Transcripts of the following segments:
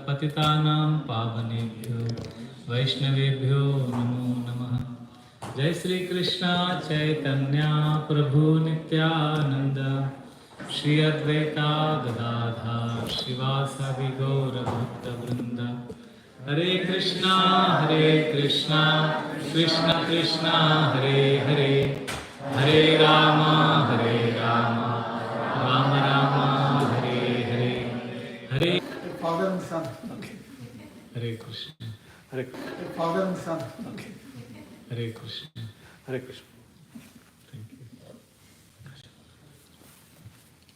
पतितानां पावनेभ्यो वैष्णवेभ्यो नमो नमः। जय श्री कृष्ण चैतन्य प्रभु नित्यानंद श्री अद्वैता गदाधर श्रीवासादि गौर भक्त वृंद। हरे कृष्णा कृष्ण कृष्ण हरे हरे, हरे राम राम राम हरे हरे। हरे Father and son. Okay. Hare Krishna. Hare Father and son. Okay. Hare Krishna. Hare Krishna. Thank you.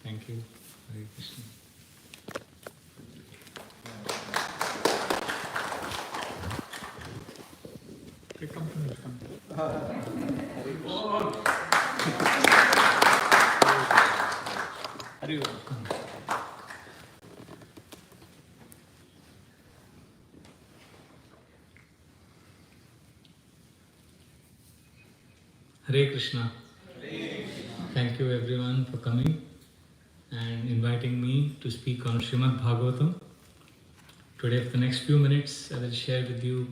Thank you. Hare Krishna. Okay, come to me. Come. Hare Krishna. Hare Krishna. Thank you everyone for coming and inviting me to speak on Srimad Bhagavatam. Today for the next few minutes I will share with you,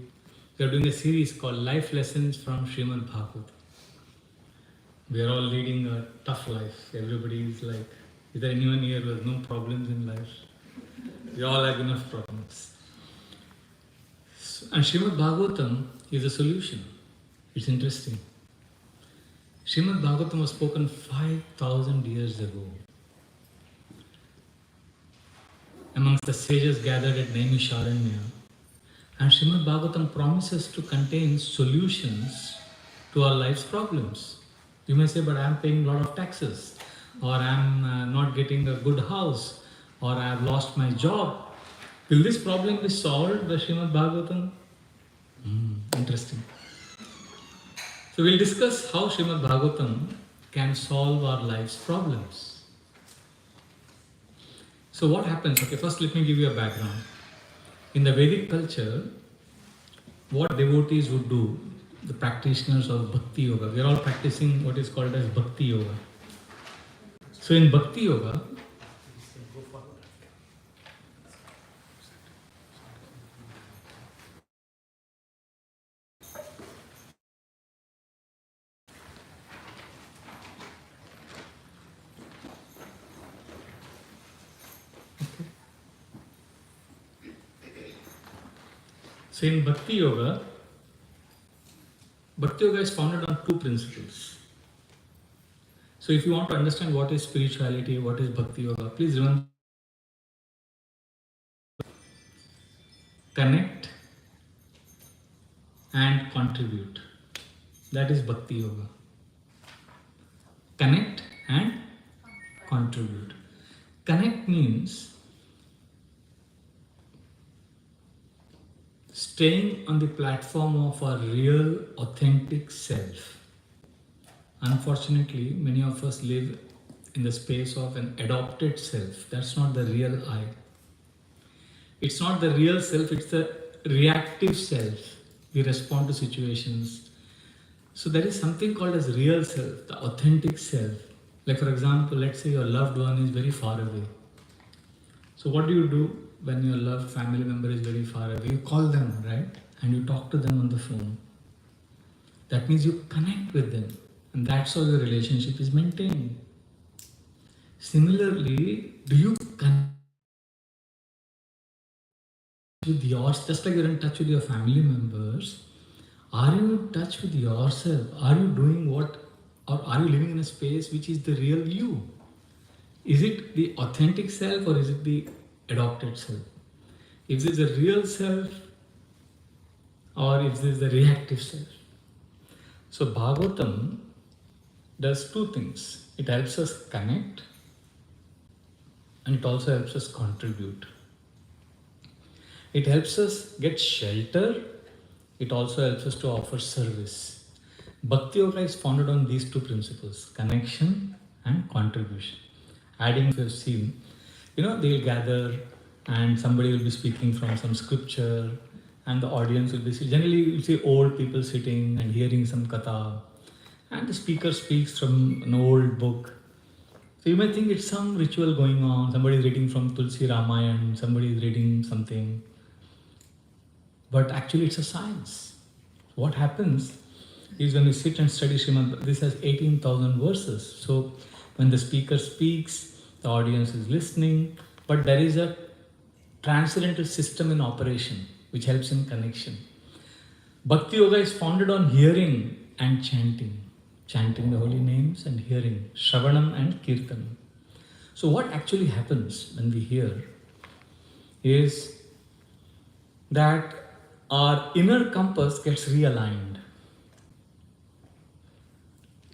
we are doing a series called Life Lessons from Srimad Bhagavatam. We are all leading a tough life. Everybody is like, is there anyone here who has no problems in life? We all have enough problems. And Srimad Bhagavatam is a solution. It's interesting. Srimad Bhagavatam was spoken 5,000 years ago amongst the sages gathered at Naimisharanya. And Srimad Bhagavatam promises to contain solutions to our life's problems. You may say, but I am paying a lot of taxes, or I am not getting a good house, or I have lost my job. Will this problem be solved by Srimad Bhagavatam? Interesting. So we'll discuss how Srimad Bhagavatam can solve our life's problems. So what happens? Okay, first let me give you a background. In the Vedic culture, what devotees would do, the practitioners of Bhakti Yoga, we are all practicing what is called as Bhakti Yoga. So in Bhakti Yoga, So in Bhakti Yoga is founded on two principles. So if you want to understand what is spirituality, what is Bhakti Yoga, please remember, connect and contribute. That is Bhakti Yoga. Connect and contribute. Connect means staying on the platform of our real, authentic self. Unfortunately, many of us live in the space of an adopted self. That's not the real I. It's not the real self, it's the reactive self. We respond to situations. So there is something called as real self, the authentic self. Like for example, let's say your loved one is very far away. So what do you do when your loved family member is very far away? You call them, right? And you talk to them on the phone. That means you connect with them. And that's how your relationship is maintained. Similarly, do you connect with yours, just like you're in touch with your family members? Are you in touch with yourself? Are you doing what, or are you living in a space which is the real you? Is it the authentic self or is it the adopted self? Is it the real self or is this the reactive self? So Bhagavatam does two things. It helps us connect and it also helps us contribute. It helps us get shelter. It also helps us to offer service. Bhakti Yoga is founded on these two principles, connection and contribution. Adding, if you've seen, they'll gather and somebody will be speaking from some scripture and the audience will be, generally you'll see old people sitting and hearing some katha and the speaker speaks from an old book. So you may think it's some ritual going on, somebody is reading from Tulsi Ramayana, somebody is reading something, but actually it's a science. What happens is when we sit and study Srimad, this has 18,000 verses. So when the speaker speaks, the audience is listening, but there is a transcendental system in operation which helps in connection. Bhakti Yoga is founded on hearing and chanting. Chanting the holy names and hearing. Shravanam and Kirtanam. So what actually happens when we hear is that our inner compass gets realigned.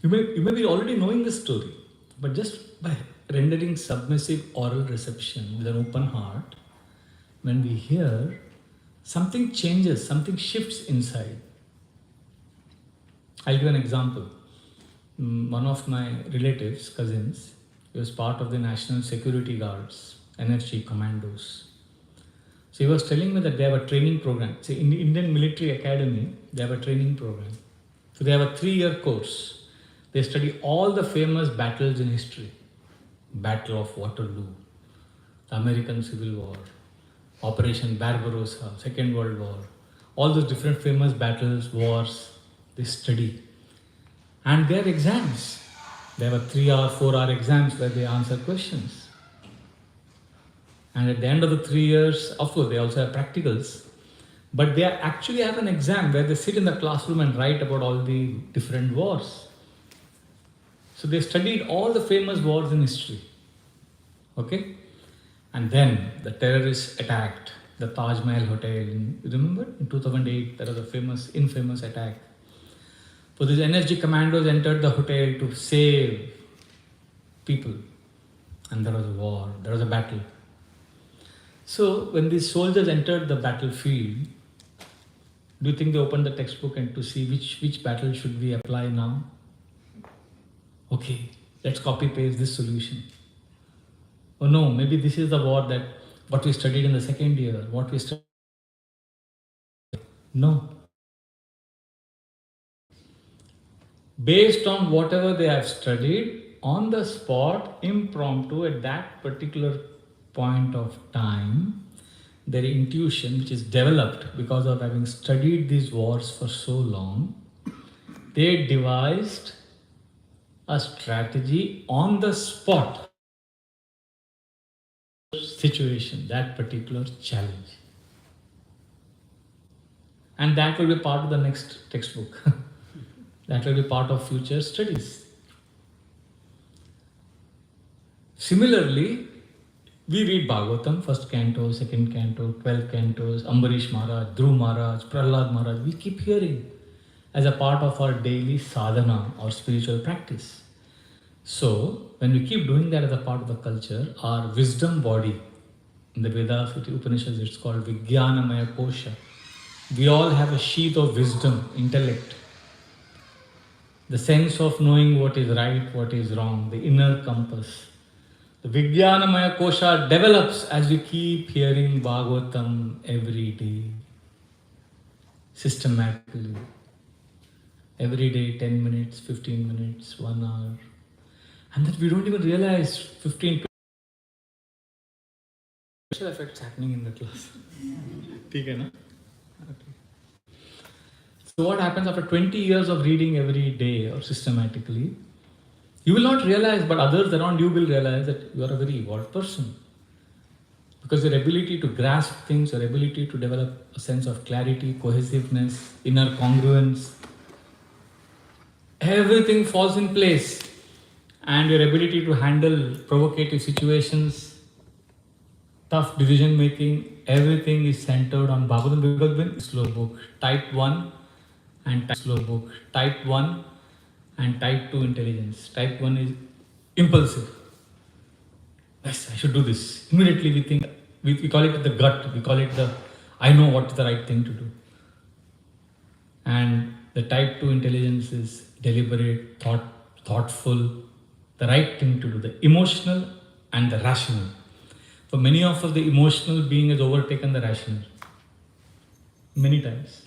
You may be already knowing the story, but just by rendering submissive oral reception with an open heart, when we hear, something changes, something shifts inside. I'll give an example. One of my relatives, cousins, he was part of the National Security Guards, NFG commandos. So he was telling me that they have a training program. See, in the Indian Military Academy, they have a training program. So they have a 3-year course. They study all the famous battles in history. Battle of Waterloo, the American Civil War, Operation Barbarossa, Second World War, all those different famous battles, wars, they study. And they have exams. They have a 3-hour, 4-hour exams where they answer questions. And at the end of the 3 years, of course, they also have practicals. But they actually have an exam where they sit in the classroom and write about all the different wars. So they studied all the famous wars in history. Okay? And then the terrorists attacked the Taj Mahal Hotel. You remember? In 2008, there was a infamous attack. So these NSG commandos entered the hotel to save people. And there was a war, there was a battle. So when these soldiers entered the battlefield, do you think they opened the textbook and to see which battle should we apply now? Okay, let's copy paste this solution. Oh no, maybe this is the war that what we studied in the second year, what we studied. No. Based on whatever they have studied, on the spot, impromptu, at that particular point of time, their intuition, which is developed because of having studied these wars for so long, they devised a strategy on the spot situation, that particular challenge. And that will be part of the next textbook. That will be part of future studies. Similarly, we read Bhagavatam, first canto, second canto, 12 cantos, Ambarish Maharaj, Dhruv Maharaj, Prahlad Maharaj. We keep hearing as a part of our daily sadhana or spiritual practice. So, when we keep doing that as a part of the culture, our wisdom body, in the Vedas, Upanishads, it's called Vijnanamaya Kosha. We all have a sheath of wisdom, intellect. The sense of knowing what is right, what is wrong, the inner compass. The Vijnanamaya Kosha develops as we keep hearing Bhagavatam every day, systematically. Every day, 10 minutes, 15 minutes, 1 hour. And that we don't even realize 15 special effects happening in the class. Okay, na? Okay. So what happens after 20 years of reading every day or systematically, you will not realize, but others around you will realize that you are a very evolved person. Because your ability to grasp things, your ability to develop a sense of clarity, cohesiveness, inner congruence, everything falls in place. And your ability to handle provocative situations, tough decision making, everything is centered on Bhagavatam. Because when slow book, type 1 and slow book, type 1 and type 2 intelligence. Type 1 is impulsive. Yes, I should do this. Immediately we think, we call it the gut, we call it the, I know what's the right thing to do. And the type 2 intelligence is deliberate, thoughtful, the right thing to do, the emotional and the rational. For many of us, the emotional being has overtaken the rational. Many times.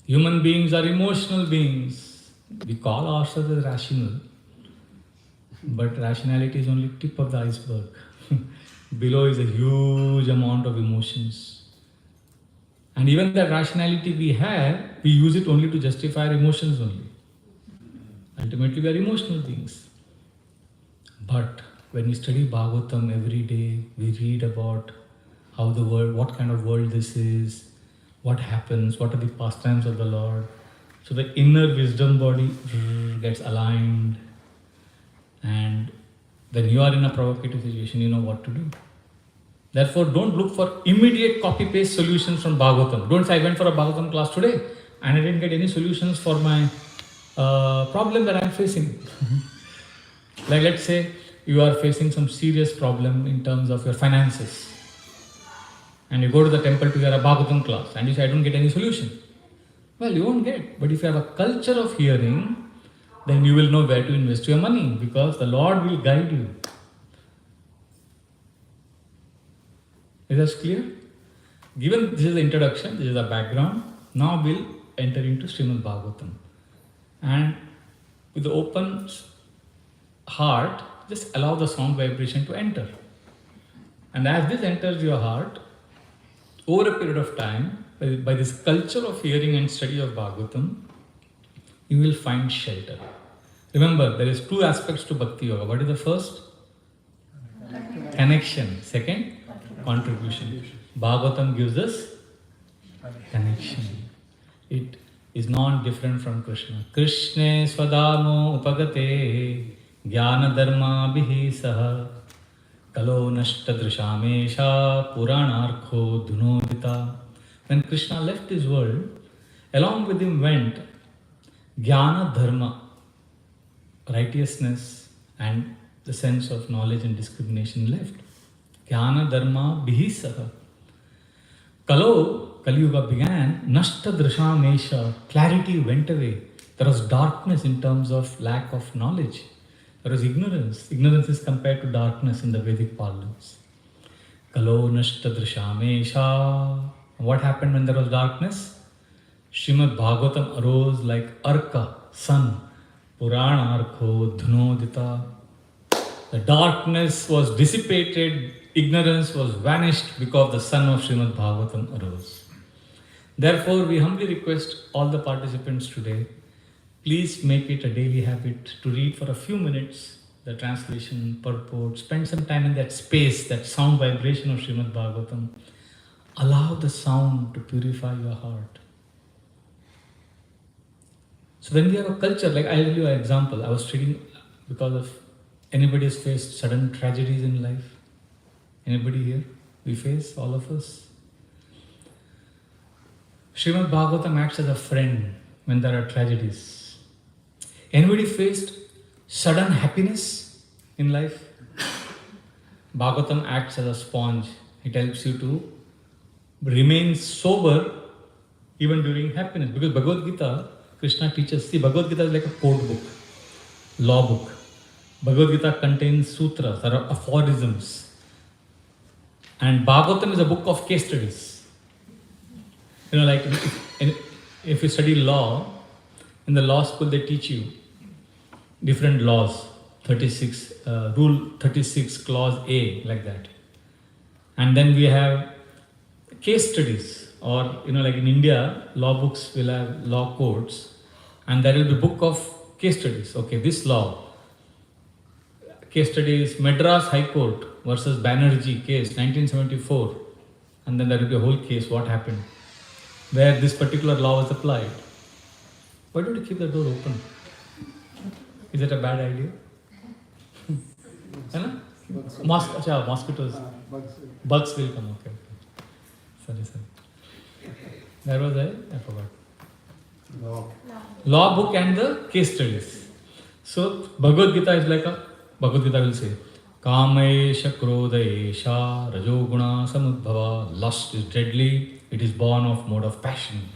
Human beings are emotional beings. We call ourselves as rational. But rationality is only tip of the iceberg. Below is a huge amount of emotions. And even that rationality we have, we use it only to justify our emotions only. Ultimately, we are emotional beings. But when we study Bhagavatam every day, we read about how the world, what kind of world this is, what happens, what are the pastimes of the Lord. So the inner wisdom body gets aligned, and when you are in a provocative situation, you know what to do. Therefore, don't look for immediate copy-paste solutions from Bhagavatam. Don't say, I went for a Bhagavatam class today and I didn't get any solutions for my problem that I'm facing. Like let's say you are facing some serious problem in terms of your finances. And you go to the temple to hear a Bhagavatam class and you say, I don't get any solution. Well, you won't get. But if you have a culture of hearing, then you will know where to invest your money because the Lord will guide you. Is that clear? Given this is the introduction, this is the background, now we'll enter into Srimad Bhagavatam. And with the open heart, just allow the sound vibration to enter. And as this enters your heart, over a period of time, by this culture of hearing and study of Bhagavatam, you will find shelter. Remember, there is two aspects to Bhakti Yoga. What is the first? Connection. Second, contribution. Bhagavatam gives us connection. It is non-different from Krishna. Krishne swadamo upagate jnana dharma bihi saha kalo nashta drishamesha puranarkho dhunodita. When Krishna left his world, along with him went jnana dharma, righteousness and the sense of knowledge and discrimination left. Jnana dharma bihi saha. Kali Yuga began, nashta drishamesha, clarity went away. There was darkness in terms of lack of knowledge. There was ignorance. Ignorance is compared to darkness in the Vedic parlance. Kalo nashta drishamesha. What happened when there was darkness? Srimad Bhagavatam arose like Arka, sun. Purana Arkho Dhunodita. The darkness was dissipated, ignorance was vanished because the sun of Srimad Bhagavatam arose. Therefore, we humbly request all the participants today, please make it a daily habit to read for a few minutes the translation, purport, spend some time in that space, that sound vibration of Srimad Bhagavatam. Allow the sound to purify your heart. So when we have a culture, like I'll give you an example. I was reading because of anybody has faced sudden tragedies in life. Anybody here? We face, all of us. Srimad Bhagavatam acts as a friend when there are tragedies. Anybody faced sudden happiness in life? Bhagavatam acts as a sponge. It helps you to remain sober even during happiness. Because Bhagavad Gita, Krishna teaches, see, Bhagavad Gita is like a code book, law book. Bhagavad Gita contains sutras, there are aphorisms. And Bhagavatam is a book of case studies. You know, like if you study law, in the law school they teach you different laws, 36, rule 36, clause A, like that. And then we have case studies, or like in India, law books will have law codes, and there will be book of case studies. Okay, this law, case study is Madras High Court versus Banerjee case, 1974. And then there will be a whole case, what happened, where this particular law was applied. Why don't you keep the door open? Is it a bad idea? Mosquitoes. Bugs will come, okay. Sorry. Where was I forgot. Law book and the case studies. So Bhagavad Gita is like Bhagavad Gita will say, Kamesha Krodesha Rajoguna Samudbhava. Lust is deadly, it is born of mode of passion.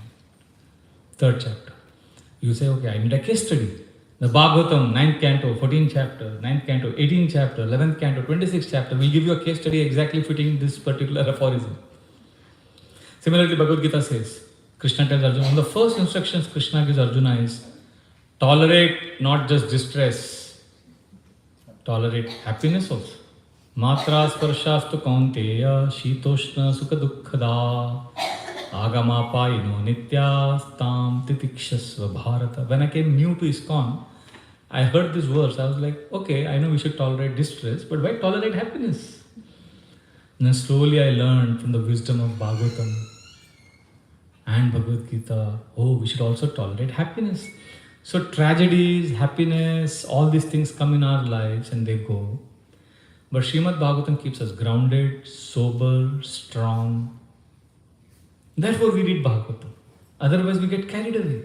3rd chapter. You say, okay, I need a case study. The Bhagavatam, 9th canto, 14th chapter, 9th canto, 18th chapter, 11th canto, 26th chapter will give you a case study exactly fitting this particular aphorism. Similarly, Bhagavad Gita says, Krishna tells Arjuna, one of the first instructions Krishna gives Arjuna is, tolerate not just distress, tolerate happiness also. Matra sparshastu kaunteya shitoshna sukha dukkhada agamapayino nityastam titikshasva bharata. When I came new to ISKCON, I heard this verse. I was like, okay, I know we should tolerate distress, but why tolerate happiness? And then slowly I learned from the wisdom of Bhagavatam and Bhagavad Gita, oh, we should also tolerate happiness. So tragedies, happiness, all these things come in our lives and they go. But Srimad Bhagavatam keeps us grounded, sober, strong. Therefore we read Bhagavatam. Otherwise we get carried away.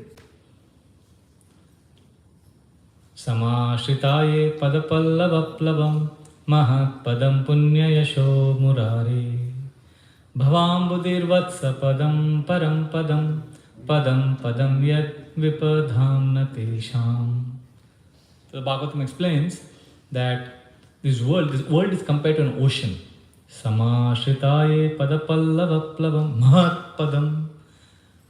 Samashritaye padapallavaplavam mahat padam punya yasho murare bhavambudirvatsa padam param padam padam padam yad vipadham natesham. So the Bhagavatam explains that this world is compared to an ocean. Samashritaye padapallavaplavam mahat padam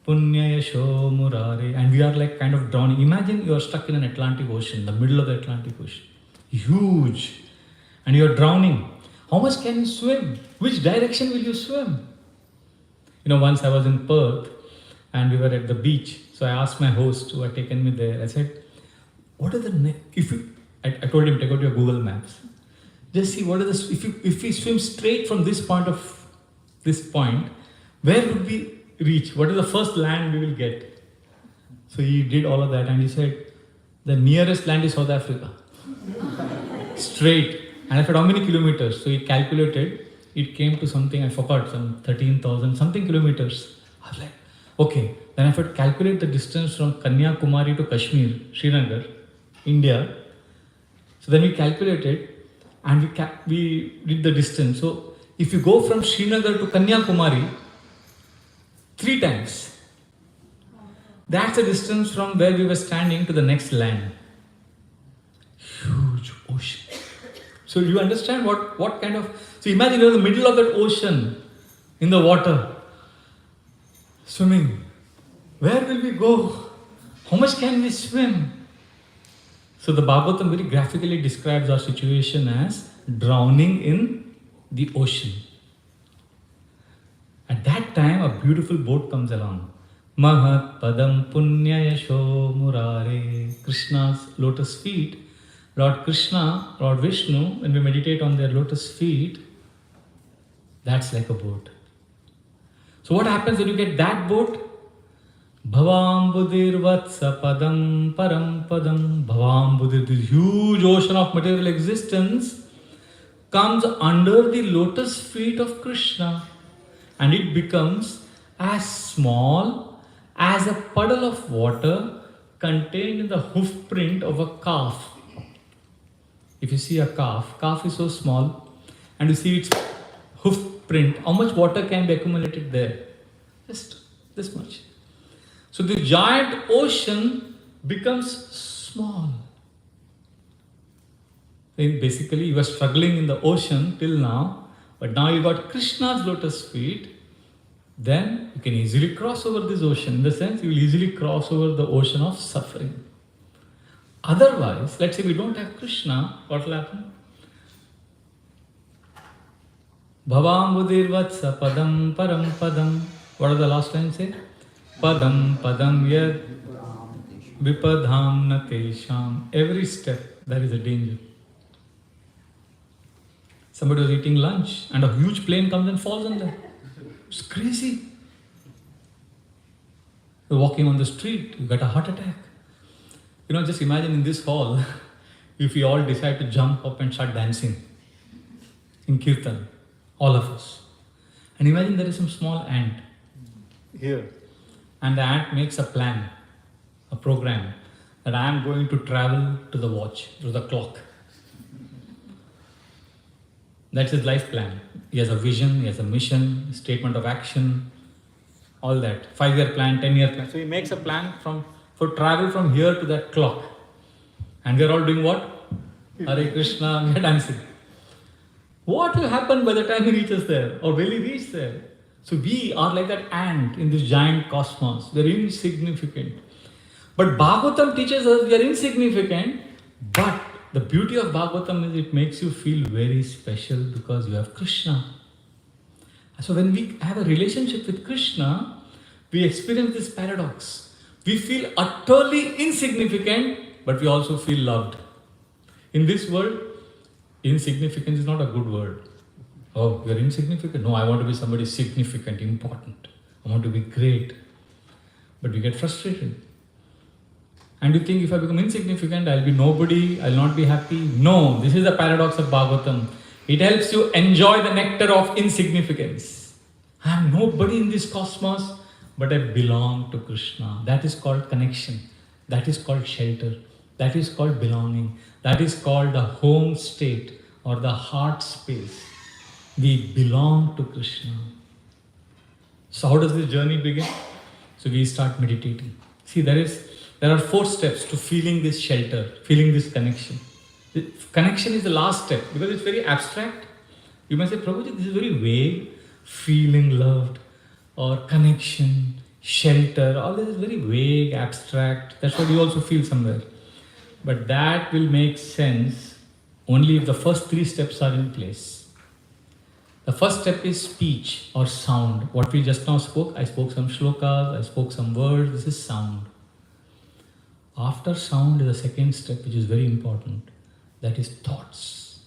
punya yasho murare. And we are like kind of drowning. Imagine you are stuck in an Atlantic Ocean, the middle of the Atlantic Ocean. Huge. And you are drowning. How much can you swim? Which direction will you swim? Once I was in Perth and we were at the beach. So I asked my host who had taken me there. I said, what are the I told him, take out your Google Maps. Just see what are the, if we swim straight from this point, where would we reach? What is the first land we will get? So he did all of that and he said, the nearest land is South Africa. Straight. And I said, how many kilometers? So he calculated, it came to something, I forgot, some 13,000 something kilometers. I was like, okay. Then I said, calculate the distance from Kanyakumari to Kashmir, Srinagar, India. So then we calculated and we did the distance. So if you go from Srinagar to Kanyakumari 3 times, that's the distance from where we were standing to the next land. Huge ocean. So you understand what kind of... So imagine you're in the middle of that ocean, in the water, swimming. Where will we go? How much can we swim? So the Bhagavatam very graphically describes our situation as drowning in the ocean. At that time, a beautiful boat comes along. Mahat padam punya yasho murare. Krishna's lotus feet. Lord Krishna, Lord Vishnu, when we meditate on their lotus feet, that's like a boat. So what happens when you get that boat? Bhavam vatsa padam param padam. Bhavam budir, this huge ocean of material existence, comes under the lotus feet of Krishna. And it becomes as small as a puddle of water contained in the hoof print of a calf. If you see a calf is so small, and you see its hoof print, how much water can be accumulated there? Just this much. So the giant ocean becomes small. Basically, you were struggling in the ocean till now, but now you got Krishna's lotus feet, then you can easily cross over this ocean. In the sense, you will easily cross over the ocean of suffering. Otherwise, let's say we don't have Krishna, what will happen? Bhavam budirvatsa padam param padam. What does the last line say? Padam padam yad vipadham natesham. Every step, there is a danger. Somebody was eating lunch and a huge plane comes and falls on them. It's crazy. You're walking on the street, you get a heart attack. Just imagine in this hall, if we all decide to jump up and start dancing in Kirtan, all of us. And imagine there is some small ant here. And the ant makes a plan, a program, that I am going to travel to the watch, to the clock. That's his life plan. He has a vision, he has a mission, a statement of action, all that. 5-year plan, 10-year plan. So he makes a plan for travel from here to that clock. And we are all doing what? Hare Krishna, we are dancing. What will happen by the time he reaches there? Or will he reach there? So we are like that ant in this giant cosmos. We are insignificant. But Bhagavatam teaches us we are insignificant, but The beauty of Bhagavatam is it makes you feel very special because you have Krishna. So when we have a relationship with Krishna, we experience this paradox. We feel utterly insignificant, but we also feel loved. In this world, insignificance is not a good word. Oh, you're insignificant? No, I want to be somebody significant, important. I want to be great. But we get frustrated. And you think if I become insignificant, I'll be nobody, I'll not be happy. No, this is the paradox of Bhagavatam. It helps you enjoy the nectar of insignificance. I am nobody in this cosmos, but I belong to Krishna. That is called connection. That is called shelter. That is called belonging. That is called the home state or the heart space. We belong to Krishna. So how does this journey begin? So we start meditating. See, there are 4 steps to feeling this shelter, feeling this connection. The connection is the last step because it's very abstract. You may say, Prabhuji, this is very vague. Feeling loved or connection, shelter, all this is very vague, abstract. That's what you also feel somewhere. But that will make sense only if the first 3 steps are in place. The first step is speech or sound. What we just now spoke, I spoke some shlokas, I spoke some words, this is sound. After sound is the second step, which is very important. That is thoughts.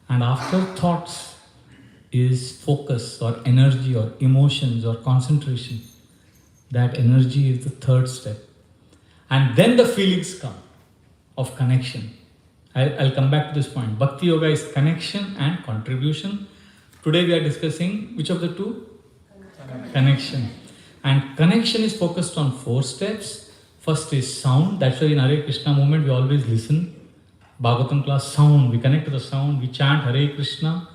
And after thoughts is focus or energy or emotions or concentration. That energy is the third step. And then the feelings come of connection. I'll come back to this point. Bhakti Yoga is connection and contribution. Today we are discussing which of the two? Connection. And connection is focused on 4 steps. First is sound. That's why in Hare Krishna movement we always listen. Bhagavatam class, sound. We connect to the sound. We chant Hare Krishna.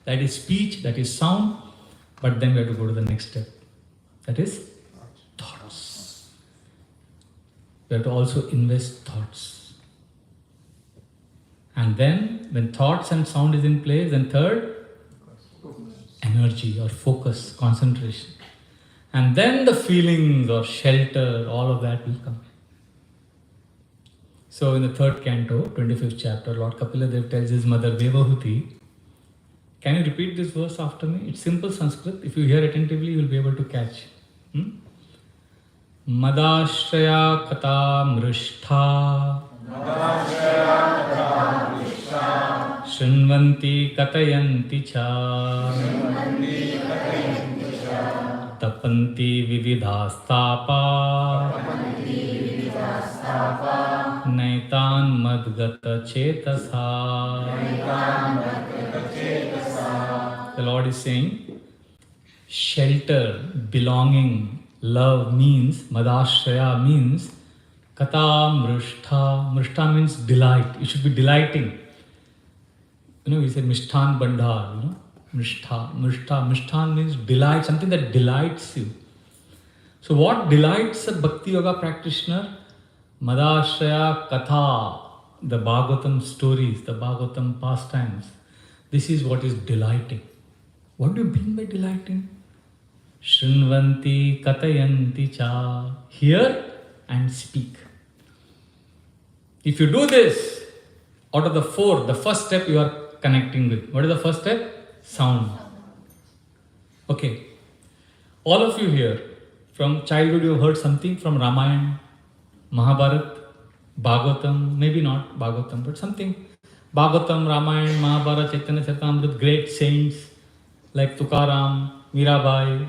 That is speech, that is sound. But then we have to go to the next step. That is thoughts. We have to also invest thoughts. And then when thoughts and sound is in place, then third, energy or focus, concentration. And then the feelings or shelter, all of that will come. So in the 3rd canto, 25th chapter, Lord Kapila Dev tells his mother Devahuti, can you repeat this verse after me? It's simple Sanskrit. If you hear attentively, you will be able to catch. Madashraya kata mrishtha Shrinvanti katayanti cha Tapanti vividhastapa Naitan madgata chetasa. The Lord is saying, shelter, belonging, love means, madashraya means, kata mrishtha. Mrishtha means delight. You should be delighting. We say mishthan bandhar, Mishthan means delight, something that delights you. So what delights a Bhakti Yoga practitioner? Madashraya Katha, the Bhagavatam stories, the Bhagavatam pastimes. This is what is delighting. What do you mean by delighting? Shrinvanti Katayanti Cha. Hear and speak. If you do this, out of the 4, the first step you are connecting with. What is the first step? Sound. Okay. All of you here, from childhood you have heard something from Ramayana, Mahabharata, Bhagavatam, maybe not Bhagavatam, but something. Bhagavatam, Ramayana, Mahabharata, Chaitanya Charitamrita, great saints like Tukaram, Mirabai,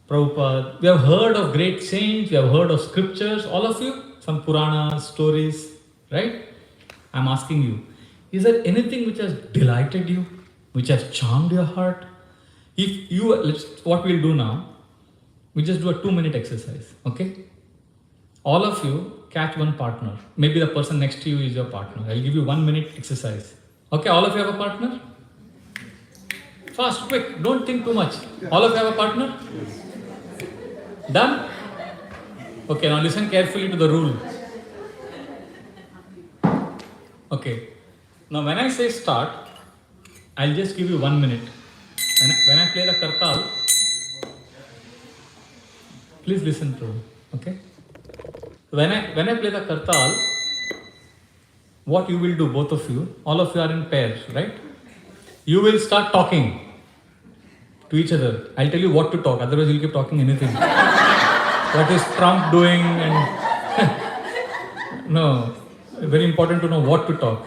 Prabhupada. We have heard of great saints, we have heard of scriptures, all of you, some Puranas, stories, right? I'm asking you, is there anything which has delighted you, which has charmed your heart? If you, what we'll do now, we just do a 2-minute exercise, okay? All of you catch one partner. Maybe the person next to you is your partner. I'll give you 1-minute exercise. Okay, all of you have a partner? Fast, quick, don't think too much. All of you have a partner? Done? Okay, now listen carefully to the rule. Okay, now when I say start, I'll just give you 1 minute. When I play the kartal, please listen to me, okay? When I play the kartal, what you will do, both of you, all of you are in pairs, right? You will start talking to each other. I'll tell you what to talk, otherwise you'll keep talking anything. What is Trump doing? And no, very important to know what to talk.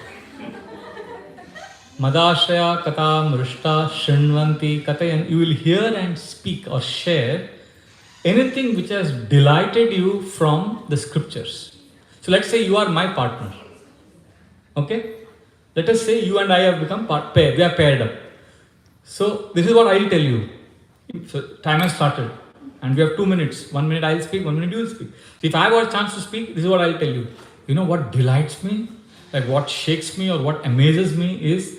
Madashraya kata mrishta shrinvanti katayan. You will hear and speak or share anything which has delighted you from the scriptures. So let's say you are my partner. Okay? Let us say you and I have become pair. We are paired up. So this is what I will tell you. So time has started. And we have 2 minutes. 1 minute I will speak, 1 minute you will speak. So if I have a chance to speak, this is what I will tell you. You know what delights me? Like what shakes me or what amazes me is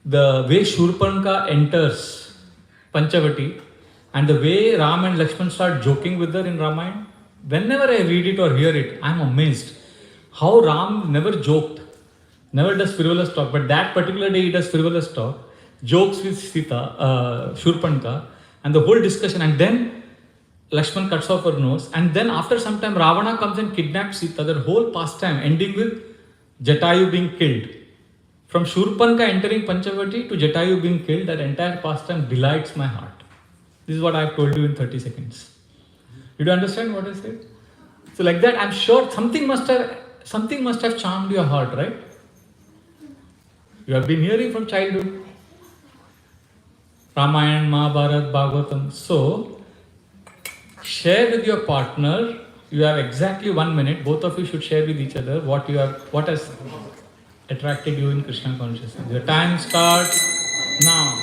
the way Shurpanka enters Panchavati and the way Ram and Lakshman start joking with her in Ramayana. Whenever I read it or hear it, I am amazed. How Ram never joked, never does frivolous talk, but that particular day he does frivolous talk, jokes with Sita, Shurpanka, and the whole discussion, and then Lakshman cuts off her nose, and then after some time Ravana comes and kidnaps Sita, that whole pastime ending with Jatayu being killed. From Shurpanka entering Panchavati to Jatayu being killed, that entire pastime delights my heart. This is what I have told you in 30 seconds. Did you understand what I said? So like that, I'm sure something must have charmed your heart, right? You have been hearing from childhood. Ramayana, Mahabharata, Bhagavatam. So, share with your partner. You have exactly 1 minute. Both of you should share with each other what has attracted you in Krishna consciousness. Your time starts now.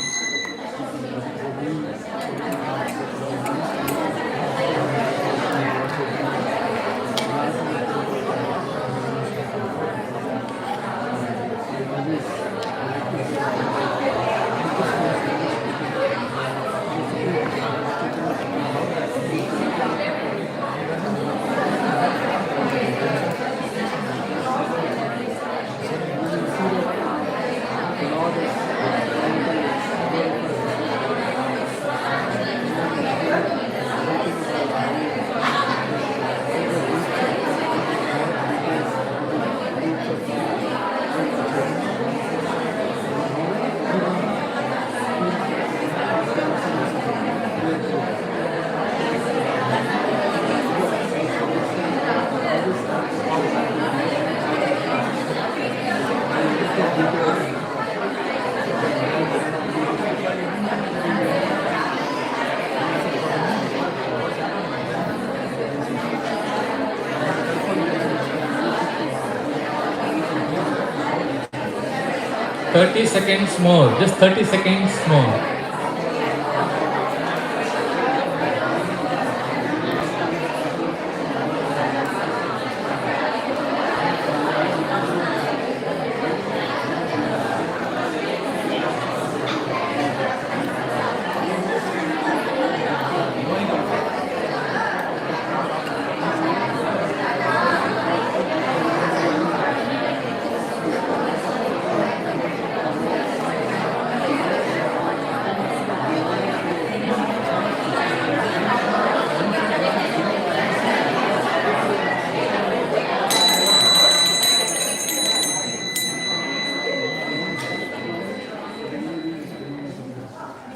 30 seconds more, just 30 seconds more.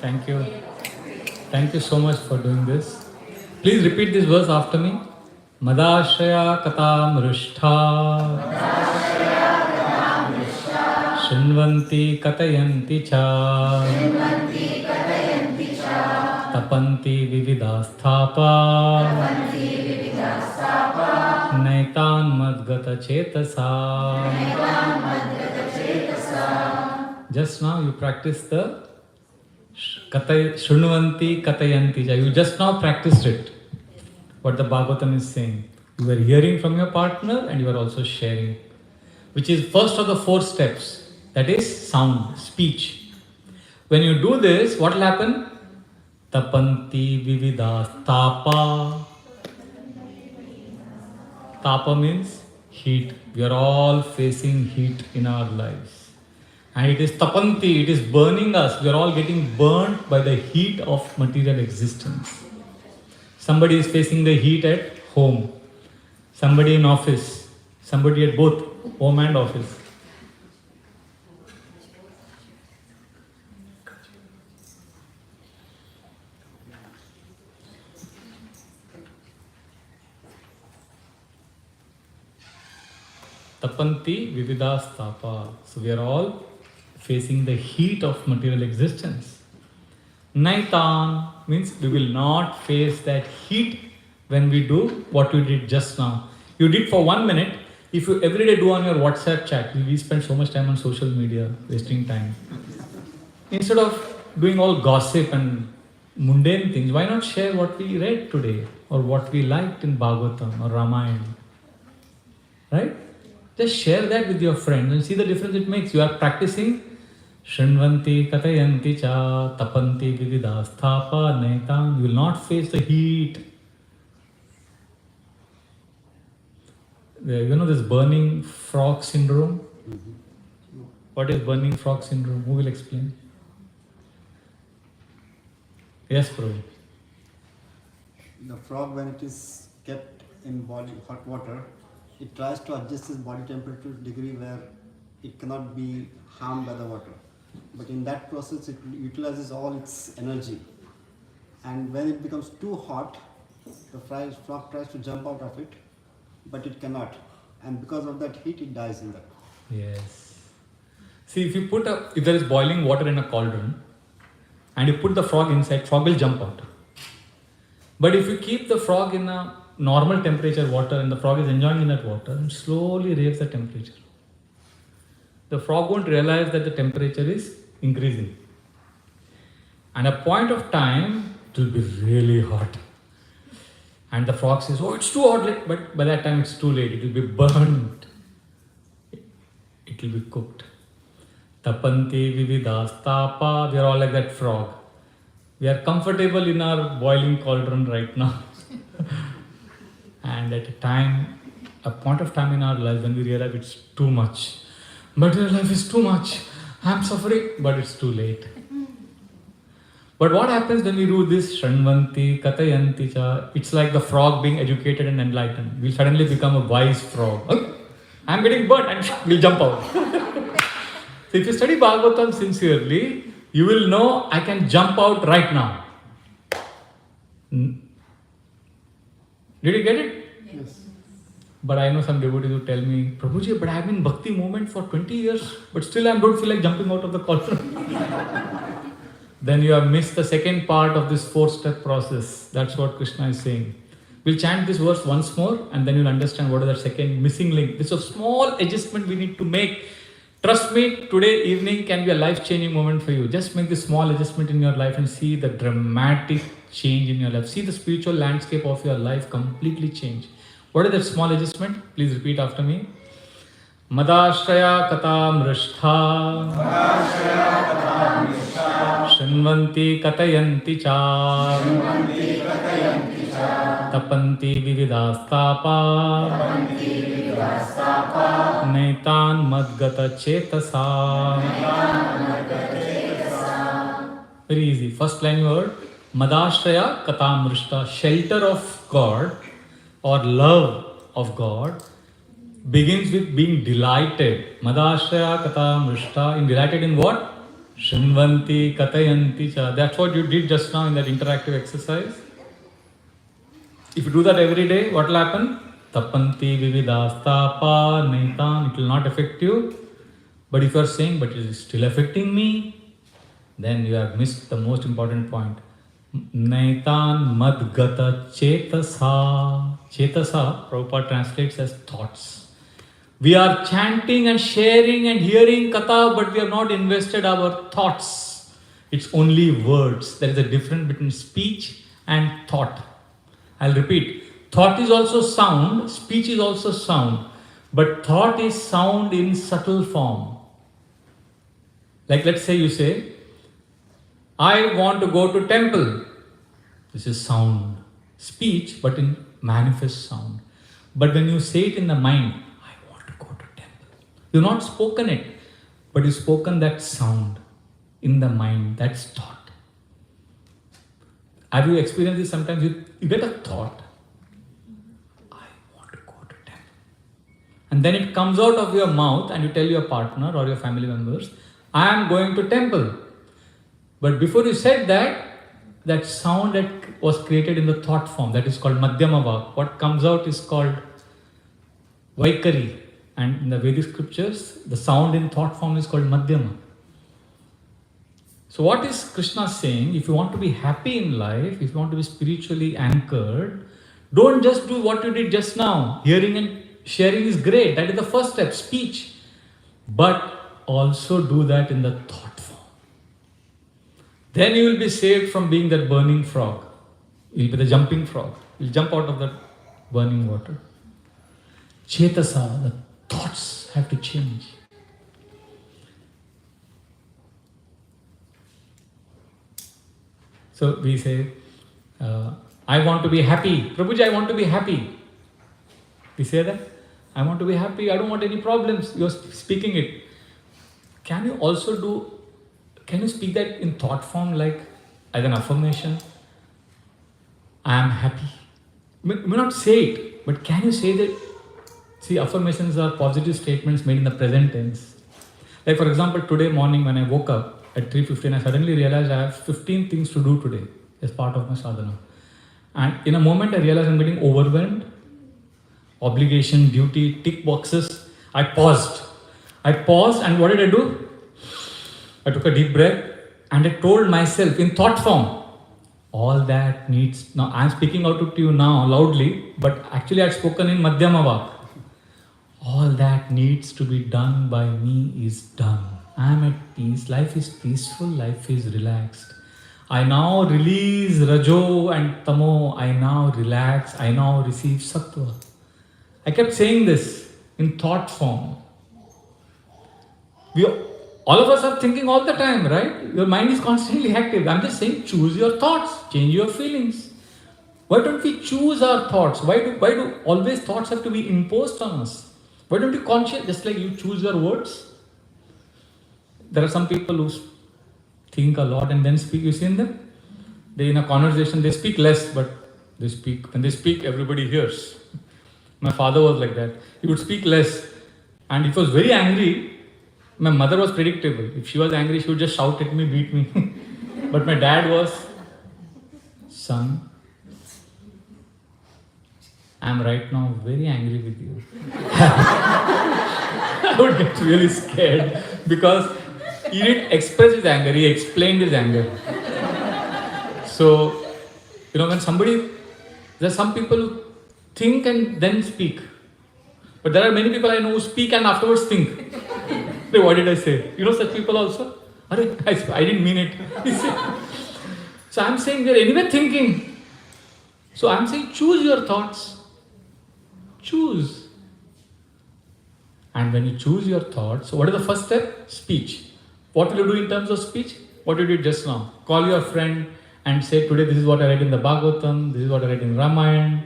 Thank you. Thank you so much for doing this. Please repeat this verse after me. Madashraya katam rishtha Shinvanti katayanti cha Tapanti vividasthapa Naitan madgata chetasa. Just now you practiced the Shrunvanti katayanti cha. You just now practiced it. What the Bhagavatam is saying. You were hearing from your partner and you are also sharing. Which is first of the 4 steps. That is sound, speech. When you do this, what will happen? Tapanti vividas tapa. Tapa means heat. We are all facing heat in our lives. And it is tapanti, it is burning us. We are all getting burnt by the heat of material existence. Somebody is facing the heat at home. Somebody in office. Somebody at both Home and office. Tapanti vividastapa. So we are all facing the heat of material existence. Naitan means we will not face that heat when we do what we did just now. You did for 1 minute. If you every day do on your WhatsApp chat, we spend so much time on social media, wasting time. Instead of doing all gossip and mundane things, why not share what we read today or what we liked in Bhagavatam or Ramayana? Right? Just share that with your friends and see the difference it makes. You are practicing Shrinvanti Katayanti Cha Tapanti Vividasthapa Naitam. You will not face the heat. You know this burning frog syndrome? What is burning frog syndrome? Who will explain? Yes, Prabhu. The frog, when it is kept in hot water, it tries to adjust its body temperature to a degree where it cannot be harmed by the water. But in that process, it utilizes all its energy. And when it becomes too hot, the frog tries to jump out of it, but it cannot. And because of that heat, it dies in that. Yes. See, if there is boiling water in a cauldron, and you put the frog inside, frog will jump out. But if you keep the frog in a normal temperature water and the frog is enjoying in that water, and slowly raise the temperature, the frog won't realize that the temperature is increasing. And a point of time, it will be really hot. And the frog says, oh, it's too hot, but by that time it's too late. It will be burnt. It will be cooked. Tapanti vividastapa. We are all like that frog. We are comfortable in our boiling cauldron right now. And at a point of time in our life when we realize it's too much. Material life is too much. I'm suffering, but it's too late. But what happens when we do this Shranvanti, Katayanti Cha? It's like the frog being educated and enlightened. We'll suddenly become a wise frog. Oh, I'm getting burnt and we'll jump out. So if you study Bhagavatam sincerely, you will know I can jump out right now. Did you get it? Yes. But I know some devotees who tell me, Prabhuji, but I've been in Bhakti movement for 20 years, but still I don't feel like jumping out of the cauldron. Then you have missed the second part of this 4-step process. That's what Krishna is saying. We'll chant this verse once more and then you'll understand what is that second missing link. This is a small adjustment we need to make. Trust me, today evening can be a life-changing moment for you. Just make this small adjustment in your life and see the dramatic change in your life. See the spiritual landscape of your life completely change. What is that small adjustment? Please repeat after me. Madashraya katam rishtha Shrinvanti katayanti cha Tapanti vividastapa Naitan madgata chetasa. Very easy. First line you heard. Madashraya katam rishtha. Shelter of God or love of God begins with being delighted. Madashraya katam rishtha. In delighted in what? Shrinvanti katayanti cha. That's what you did just now in that interactive exercise. If you do that every day, what will happen? Tapanti vividastapa naitan. It will not affect you. But if you are saying, but it is still affecting me, then you have missed the most important point. Naitan madgata chetasa. Chetasa, Prabhupada translates as thoughts. We are chanting and sharing and hearing katha, but we have not invested our thoughts. It's only words. There is a difference between speech and thought. I'll repeat. Thought is also sound, speech is also sound, but thought is sound in subtle form. Like let's say you say, I want to go to temple. This is sound. Speech, but in manifest sound. But when you say it in the mind, I want to go to temple. You've not spoken it, but you've spoken that sound in the mind. That's thought. Have you experienced this sometimes? You get a thought. I want to go to temple. And And then it comes out of your mouth and you tell your partner or your family members, I am going to temple. But before you said that, that sound that was created in the thought form, that is called Madhyama Vak. What comes out is called Vaikari. And in the Vedic scriptures, the sound in thought form is called Madhyama. So what is Krishna saying? If you want to be happy in life, if you want to be spiritually anchored, don't just do what you did just now. Hearing and sharing is great. That is the first step, speech. But also do that in the thought form. Then you will be saved from being that burning frog. You will be the jumping frog. You will jump out of that burning water. Chetasa, the thoughts have to change. So we say, I want to be happy. Prabhuji, I want to be happy. We say that. I want to be happy. I don't want any problems. You're speaking it. Can you speak that in thought form, like as an affirmation? I am happy. You may not say it, but can you say that? See, affirmations are positive statements made in the present tense. Like for example, today morning when I woke up at 3:15, I suddenly realized I have 15 things to do today as part of my sadhana. And in a moment I realized I'm getting overwhelmed. Obligation, duty, tick boxes. I paused and what did I do? I took a deep breath and I told myself in thought form, all that needs, now I'm speaking out to you now loudly, but actually I've spoken in Madhyama Vak. All that needs to be done by me is done. I am at peace, life is peaceful, life is relaxed. I now release Rajo and Tamo, I now relax, I now receive Sattva. I kept saying this in thought form. All of us are thinking all the time, right? Your mind is constantly active. I'm just saying, choose your thoughts, change your feelings. Why don't we choose our thoughts? Why do always thoughts have to be imposed on us? Why don't you conscious, just like you choose your words? There are some people who think a lot and then speak. You seen them? They in a conversation, they speak less, but they speak. When they speak, everybody hears. My father was like that. He would speak less. And if he was very angry, my mother was predictable. If she was angry, she would just shout at me, beat me. But my dad was, son, I'm right now very angry with you. I would get really scared because he didn't express his anger, he explained his anger. So, when there are some people who think and then speak. But there are many people I know who speak and afterwards think. What did I say? You know such people also? I didn't mean it. So I'm saying they're anyway thinking. So I'm saying choose your thoughts. Choose. And when you choose your thoughts, so what is the first step? Speech. What will you do in terms of speech? What you did just now. Call your friend and say, today this is what I read in the Bhagavatam, this is what I read in Ramayana.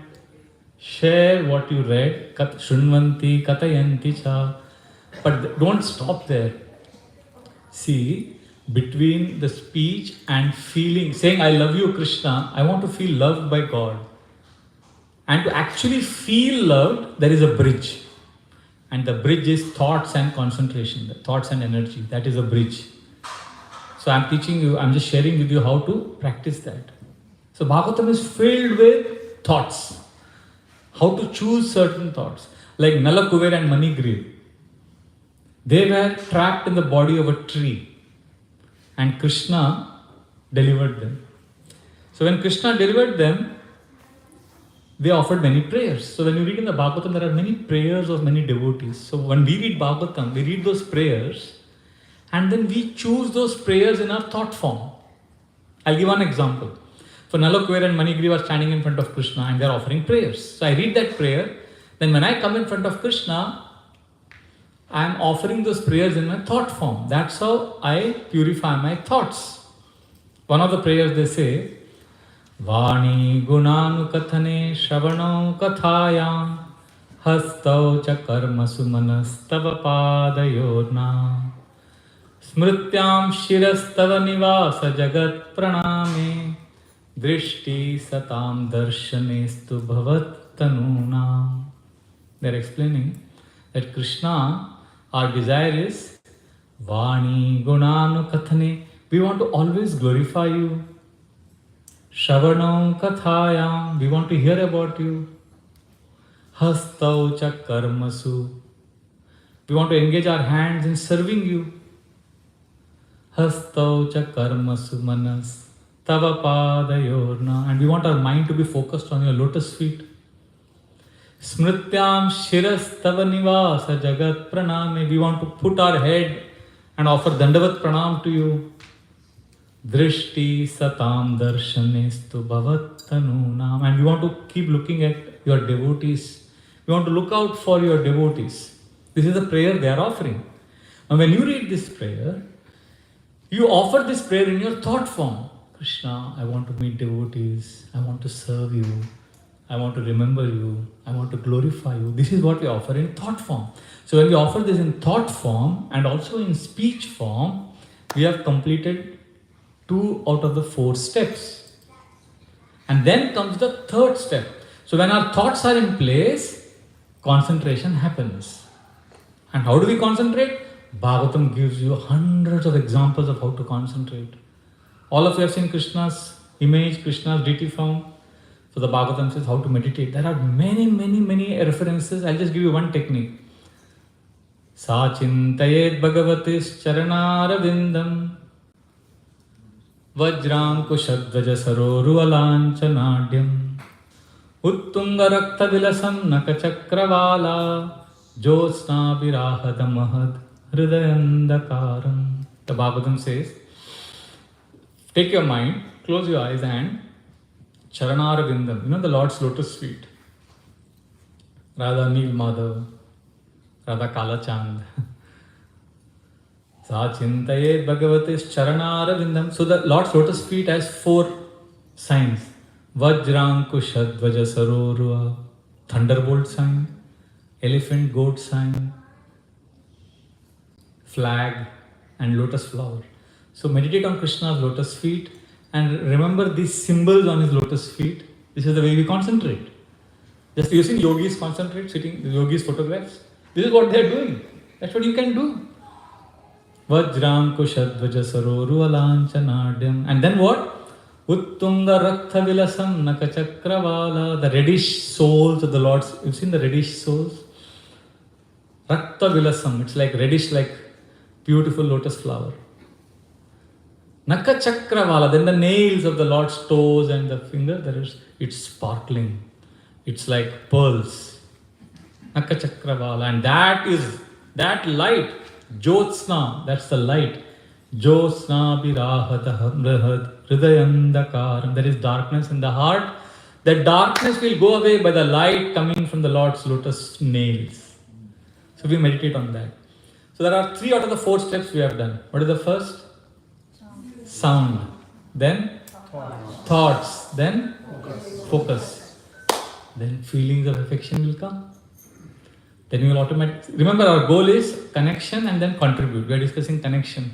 Share what you read. Shrunvanti, katayanti cha. But don't stop there. See, between the speech and feeling, saying I love you Krishna, I want to feel loved by God. And to actually feel loved, there is a bridge. And the bridge is thoughts and concentration, thoughts and energy. That is a bridge. So I'm teaching you, I'm just sharing with you how to practice that. So Bhagavatam is filled with thoughts. How to choose certain thoughts. Like Nala, Kuber and Manigriv. They were trapped in the body of a tree. And Krishna delivered them. So when Krishna delivered them, they offered many prayers. So when you read in the Bhagavatam, there are many prayers of many devotees. So when we read Bhagavatam, we read those prayers and then we choose those prayers in our thought form. I'll give one example. For Nala, Kuber and Manigriv are standing in front of Krishna and they're offering prayers. So I read that prayer. Then when I come in front of Krishna, I am offering those prayers in my thought form. That's how I purify my thoughts. One of the prayers they say, Vani gunanu kathane shravanau kathayam hastau cha karma sumanastava padayorna smrityam shirastava nivasa jagat praname drishti satam darshanestu bhavat tanuna. They're explaining That Krishna, our desire is Vani Gunanu Kathane. We want to always glorify you. Shravanam Kathayam. We want to hear about you. Hastau cha karmasu. We want to engage our hands in serving you. Hastau cha karmasu manas tava padayorna. And we want our mind to be focused on your lotus feet. Smrityam shiras tava nivasa jagat praname. We want to put our head and offer dandavat pranam to you. Drishti satam darshanestu bhavattanunam. And we want to keep looking at your devotees. We want to look out for your devotees. This is the prayer they are offering. And when you read this prayer, you offer this prayer in your thought form. Krishna, I want to meet devotees. I want to serve you. I want to remember you. I want to glorify you. This is what we offer in thought form. So when we offer this in thought form and also in speech form, we have completed 2 out of the 4 steps. And then comes the third step. So when our thoughts are in place, concentration happens. And how do we concentrate? Bhagavatam gives you hundreds of examples of how to concentrate. All of you have seen Krishna's image, Krishna's deity form. So the Bhagavatam says how to meditate. There are many references. I'll just give you one technique. Sa chintayet bhagavatis charanara vindam vajram kushadvaja saroru alanchanadhyam uttunga rakta vilasam nakachakravala josna virahada mahad hridayandakaram. The Bhagavatam says, take your mind, close your eyes and Charanara Vindam, you know the Lord's lotus feet. Radha Neel Madhav, Radha Kala Chand. Sa Chintaye Bhagavatis Charanara Vindam. So the Lord's lotus feet has 4 signs. Vajram Kushadvaja Sarorua, thunderbolt sign, elephant goat sign, flag and lotus flower. So meditate on Krishna's lotus feet and remember these symbols on his lotus feet. This is the way we concentrate. Just using yogis concentrate, sitting, yogis photographs. This is what they are doing. That's what you can do. Vajram kushadvaja saroru alanchanadhyam. And then what? Uttunga raktha vilasam nakachakravala. The reddish soles of the Lord's. You've seen the reddish soles? Rakta vilasam. It's like reddish, like beautiful lotus flower. Nakachakravala, then the nails of the Lord's toes and the finger, it's sparkling. It's like pearls. Nakachakravala, and that light, Jyotsna, that's the light. Jyotsna virahada hridayandakaram. There is darkness in the heart. That darkness will go away by the light coming from the Lord's lotus nails. So we meditate on that. So there are 3 out of the 4 steps we have done. What is the first? Sound, then thoughts, then focus, then feelings of affection will come. Then you will automatically, remember our goal is connection and then contribute. We are discussing connection.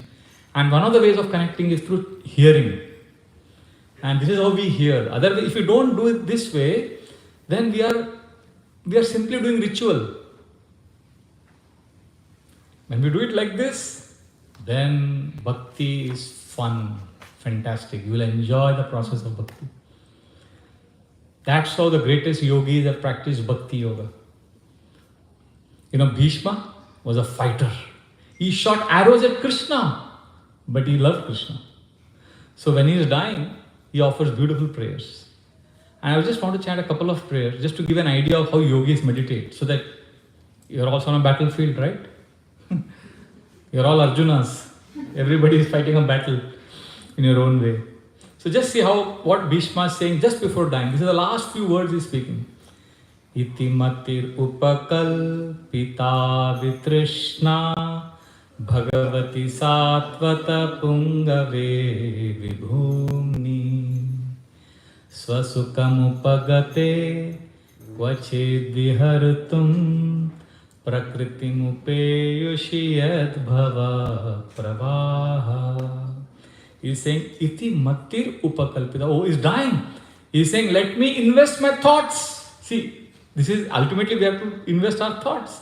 And one of the ways of connecting is through hearing. And this is how we hear. Otherwise, if you don't do it this way, then we are simply doing ritual. When we do it like this, then bhakti is fun, fantastic. You will enjoy the process of bhakti. That's how the greatest yogis have practiced bhakti yoga. You know, Bhishma was a fighter. He shot arrows at Krishna, but he loved Krishna. So when he is dying, he offers beautiful prayers. And I just want to chant a couple of prayers just to give an idea of how yogis meditate, so that you're also on a battlefield, right? You're all Arjunas. Everybody is fighting a battle in your own way. So just see what Bhishma is saying just before dying. These are the last few words he's speaking. Iti matir upakal pita vitrishna bhagavati satvata pungave vibhumni swasukam upagate kvachid vihartum prakritim upeyushiyat bhava pravaha. He's saying, iti matir upakalpita. Oh, he's dying. He's saying, let me invest my thoughts. See, this is ultimately we have to invest our thoughts.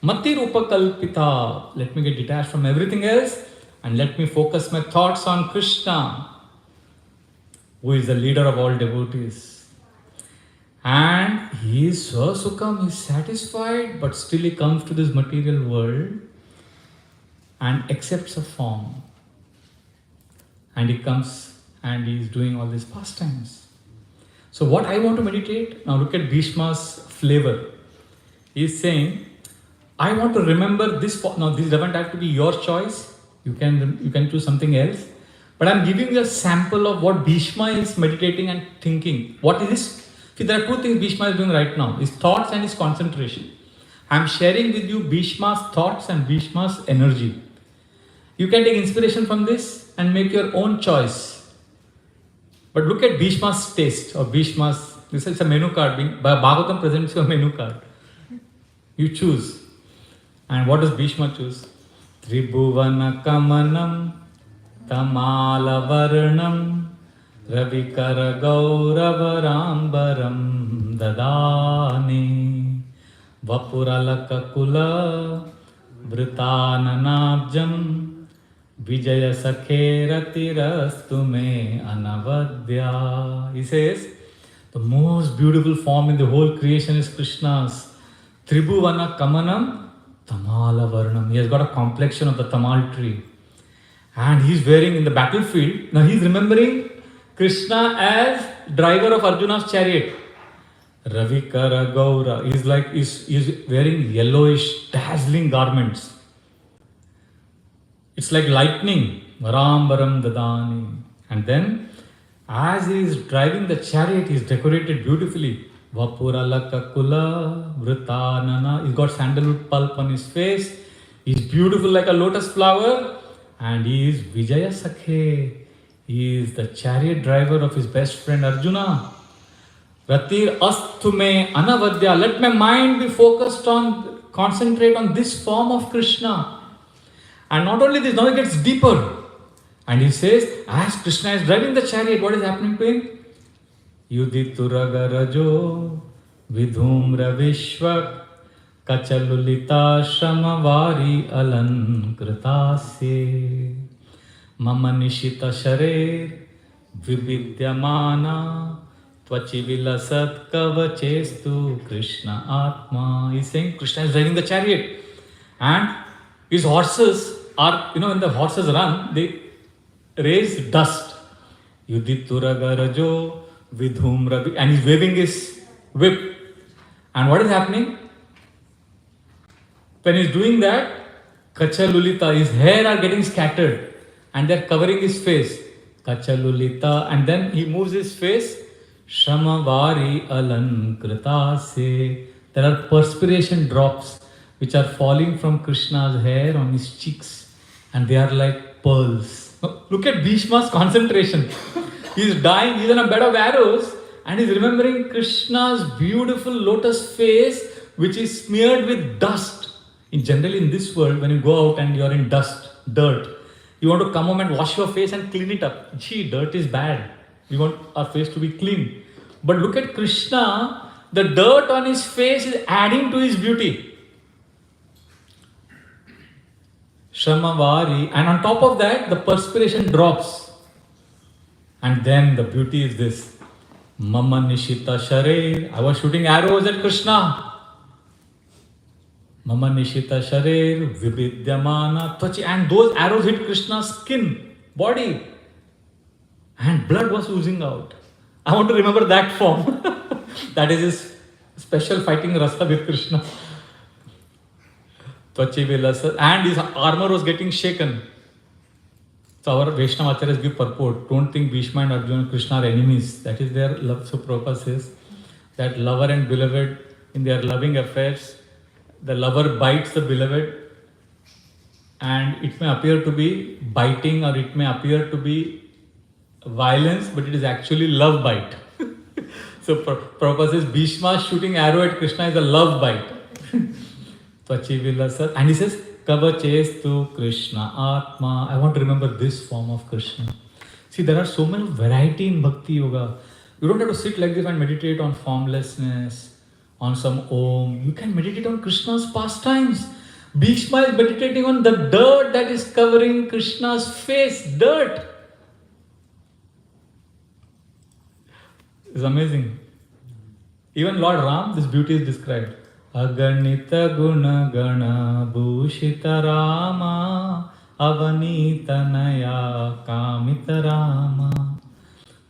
Mati Rupa Kalpita. Let me get detached from everything else and let me focus my thoughts on Krishna, who is the leader of all devotees. And he is so sukham, he is satisfied, but still he comes to this material world and accepts a form. And he comes and he is doing all these pastimes. So what I want to meditate, now look at Bhishma's flavor. He is saying, I want to remember this. Now this doesn't have to be your choice. You can choose something else. But I'm giving you a sample of what Bhishma is meditating and thinking. What is this? See, there are two things Bhishma is doing right now. His thoughts and his concentration. I'm sharing with you Bhishma's thoughts and Bhishma's energy. You can take inspiration from this and make your own choice. But look at Bhishma's taste or Bhishma's, this is a menu card. Bhagavatam presents you a menu card. You choose. And what does Bhishma choose? Tribhuvana kamanam tamala varnam ravikara gauravarambaram dadani vapuralaka kula vritananabjam vijaya sakheratirastu me anavadya. He says, the most beautiful form in the whole creation is Krishna's. Tribhuvana kamanam tamala varnam. He has got a complexion of the tamal tree. And he's wearing in the battlefield. Now he's remembering Krishna as driver of Arjuna's chariot. Ravikara Gaura. He's wearing yellowish, dazzling garments. It's like lightning. Varambaram dadani. And then, as he is driving the chariot, he is decorated beautifully. Vapuralaka kula vritanana. He's got sandalwood pulp on his face. He's beautiful like a lotus flower. And he is Vijaya Sakhe. He is the chariot driver of his best friend Arjuna. Ratir astume anavadya. Let my mind be focused on, concentrate on this form of Krishna. And not only this, now it gets deeper. And he says, as Krishna is driving the chariot, what is happening to him? Yudituragarajo vidhumra vishvak kachalulita shamavari alankritasye mama nishita sharir vividyamana tvachivilasat kavachestu Krishna atma. He's saying Krishna is driving the chariot and his horses are, when the horses run, they raise dust. Yudituragarajo vidhumra, and he's waving his whip. And what is happening? When he's doing that, Kachalulita, his hair are getting scattered and they're covering his face. Kachalulita, and then he moves his face. Shamavari alankritase. There are perspiration drops which are falling from Krishna's hair on his cheeks and they are like pearls. Look at Bhishma's concentration. He's dying, he's on a bed of arrows and he's remembering Krishna's beautiful lotus face which is smeared with dust. Generally in this world, when you go out and you're in dust, dirt, you want to come home and wash your face and clean it up. Gee, dirt is bad. We want our face to be clean. But look at Krishna, the dirt on his face is adding to his beauty. Shamavari, and on top of that, the perspiration drops. And then the beauty is this. Mama Nishita Sharir. I was shooting arrows at Krishna. Mama Nishita Sharir Vividyamana Tvachi. And those arrows hit Krishna's skin, body. And blood was oozing out. I want to remember that form. That is his special fighting rasa with Krishna. Tvachi Vilasa. And his armor was getting shaken. So our Vaishnava Acharyas give purport. Don't think Bhishma and Arjuna and Krishna are enemies. That is their love. So Prabhupada says that lover and beloved in their loving affairs, the lover bites the beloved and it may appear to be biting or it may appear to be violence, but it is actually love bite. So Prabhupada says Bhishma shooting arrow at Krishna is a love bite. And he says, Kavachestu Krishna Atma. I want to remember this form of Krishna. See, there are so many variety in Bhakti Yoga. You don't have to sit like this and meditate on formlessness on some Om. You can meditate on Krishna's pastimes. Bhishma is meditating on the dirt that is covering Krishna's face. Dirt. It's amazing. Even Lord Ram, this beauty is described. Aganita guna gana bhushita Rama avanita naya kamita Rama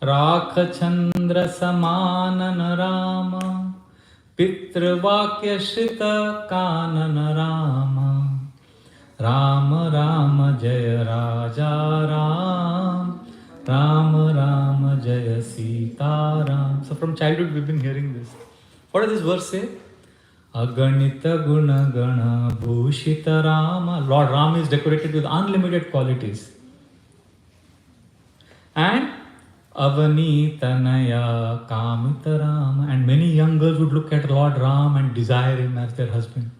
Rakha Chandra samanana Rama Pitrvakya shrita kanana Rama Rama Rama Jaya Raja Ram Rama Rama Jaya Sita Ram. So from childhood we've been hearing this. What does this verse say? Aganita guna gana bhushita Rama. Lord Ram is decorated with unlimited qualities. And Avanita Naya Kamita Rama. And many young girls would look at Lord Ram and desire him as their husband.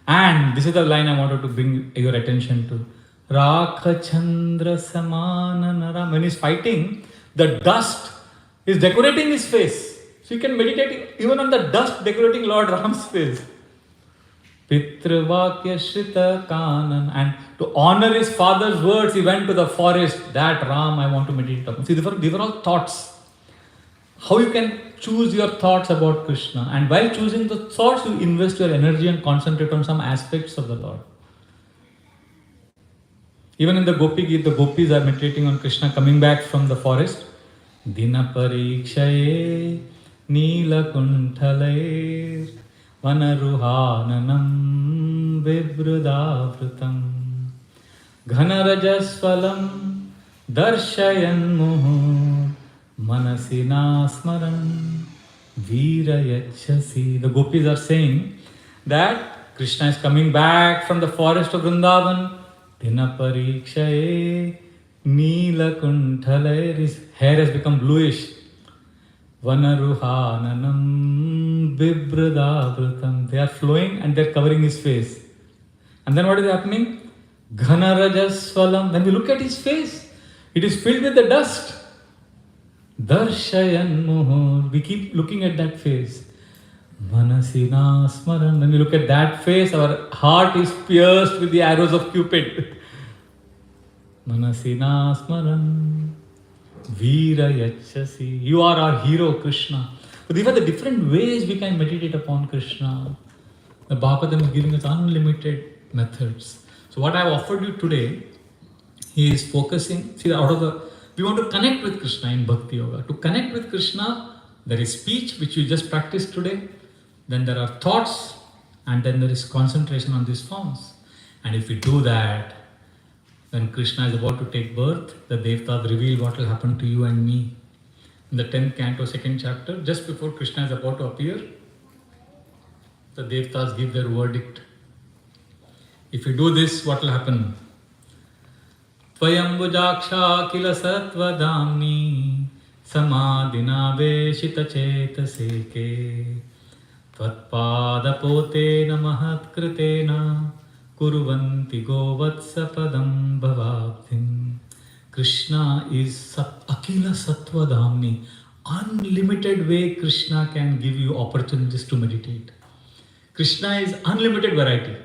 And this is the line I wanted to bring your attention to. Rakha Chandra Samanana Ram. When he's fighting, the dust is decorating his face. So you can meditate even on the dust decorating Lord Ram's face. Pitrvakya Shrita Kanan. And to honor his father's words, he went to the forest. That Ram I want to meditate upon. See, these were all thoughts. How you can choose your thoughts about Krishna. And while choosing the thoughts, you invest your energy and concentrate on some aspects of the Lord. Even in the Gopi Geet, the gopis are meditating on Krishna coming back from the forest. Dina parikshaye Neela kuntalair vanaruhananam vibhrudavrutam ghanarajasvalam darshayan muhur manasina smaran virayachasi. The gopis are saying that Krishna is coming back from the forest of Vrindavan. Dina parikshaye Neela kuntalair. His hair has become bluish. Vanaruhananam bibradavrutam. They are flowing and they are covering his face. And then what is happening? Ghanarajasvalam. When we look at his face, it is filled with the dust. Darshayan muhur. We keep looking at that face. Manasina smaran. When we look at that face, our heart is pierced with the arrows of Cupid. Manasina smaran. Virayachasi. You are our hero, Krishna. So these are the different ways we can meditate upon Krishna. The Bhagavatam is giving us unlimited methods. So what I have offered you today, he is focusing, we want to connect with Krishna in Bhakti Yoga. To connect with Krishna, there is speech, which you just practiced today. Then there are thoughts, and then there is concentration on these forms. And if we do that, when Krishna is about to take birth, the Devatas reveal what will happen to you and me. In the 10th canto, 2nd chapter, just before Krishna is about to appear, the Devatas give their verdict. If you do this, what will happen? Tvayambujaksha kila sattva damni samadhina veshita chetaseke tvatpada potena mahatkritena Kuruvanti Govatsapadam Bhavabdhim. Krishna is Akila Sattva Dhamni. Unlimited way Krishna can give you opportunities to meditate. Krishna is unlimited variety.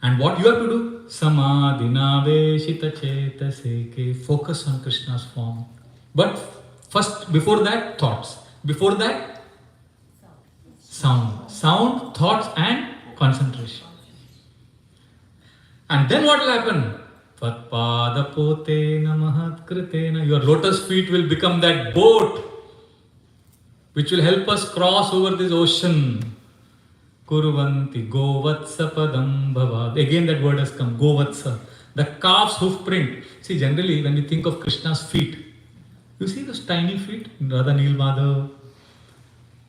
And what you have to do? Samadhina Veshita Chetaseke. Focus on Krishna's form. But first, before that, thoughts. Before that, sound. Sound, thoughts and concentration. And then what will happen? Vatpada potena mahatkritena. Your lotus feet will become that boat which will help us cross over this ocean. Kuruvanti govatsapadam bhavad. Again that word has come, govatsa. The calf's hoof print. See, generally when we think of Krishna's feet, you see those tiny feet? Radha Nilmadhav,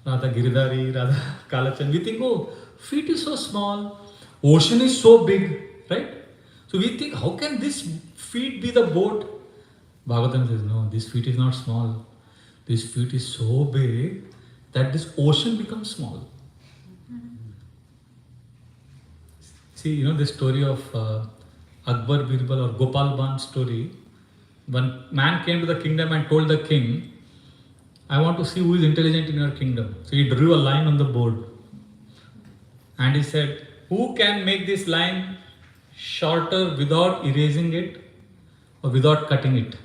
Radha Giridhari, Radha Kalachan. We think, oh, feet is so small, ocean is so big, right? So we think, how can this feet be the boat? Bhagavatam says, no, this feet is not small. This feet is so big that this ocean becomes small. See, you know the story of Akbar, Birbal or Gopal Ban's story. One man came to the kingdom and told the king, I want to see who is intelligent in your kingdom. So he drew a line on the board. And he said, who can make this line shorter without erasing it or without cutting it?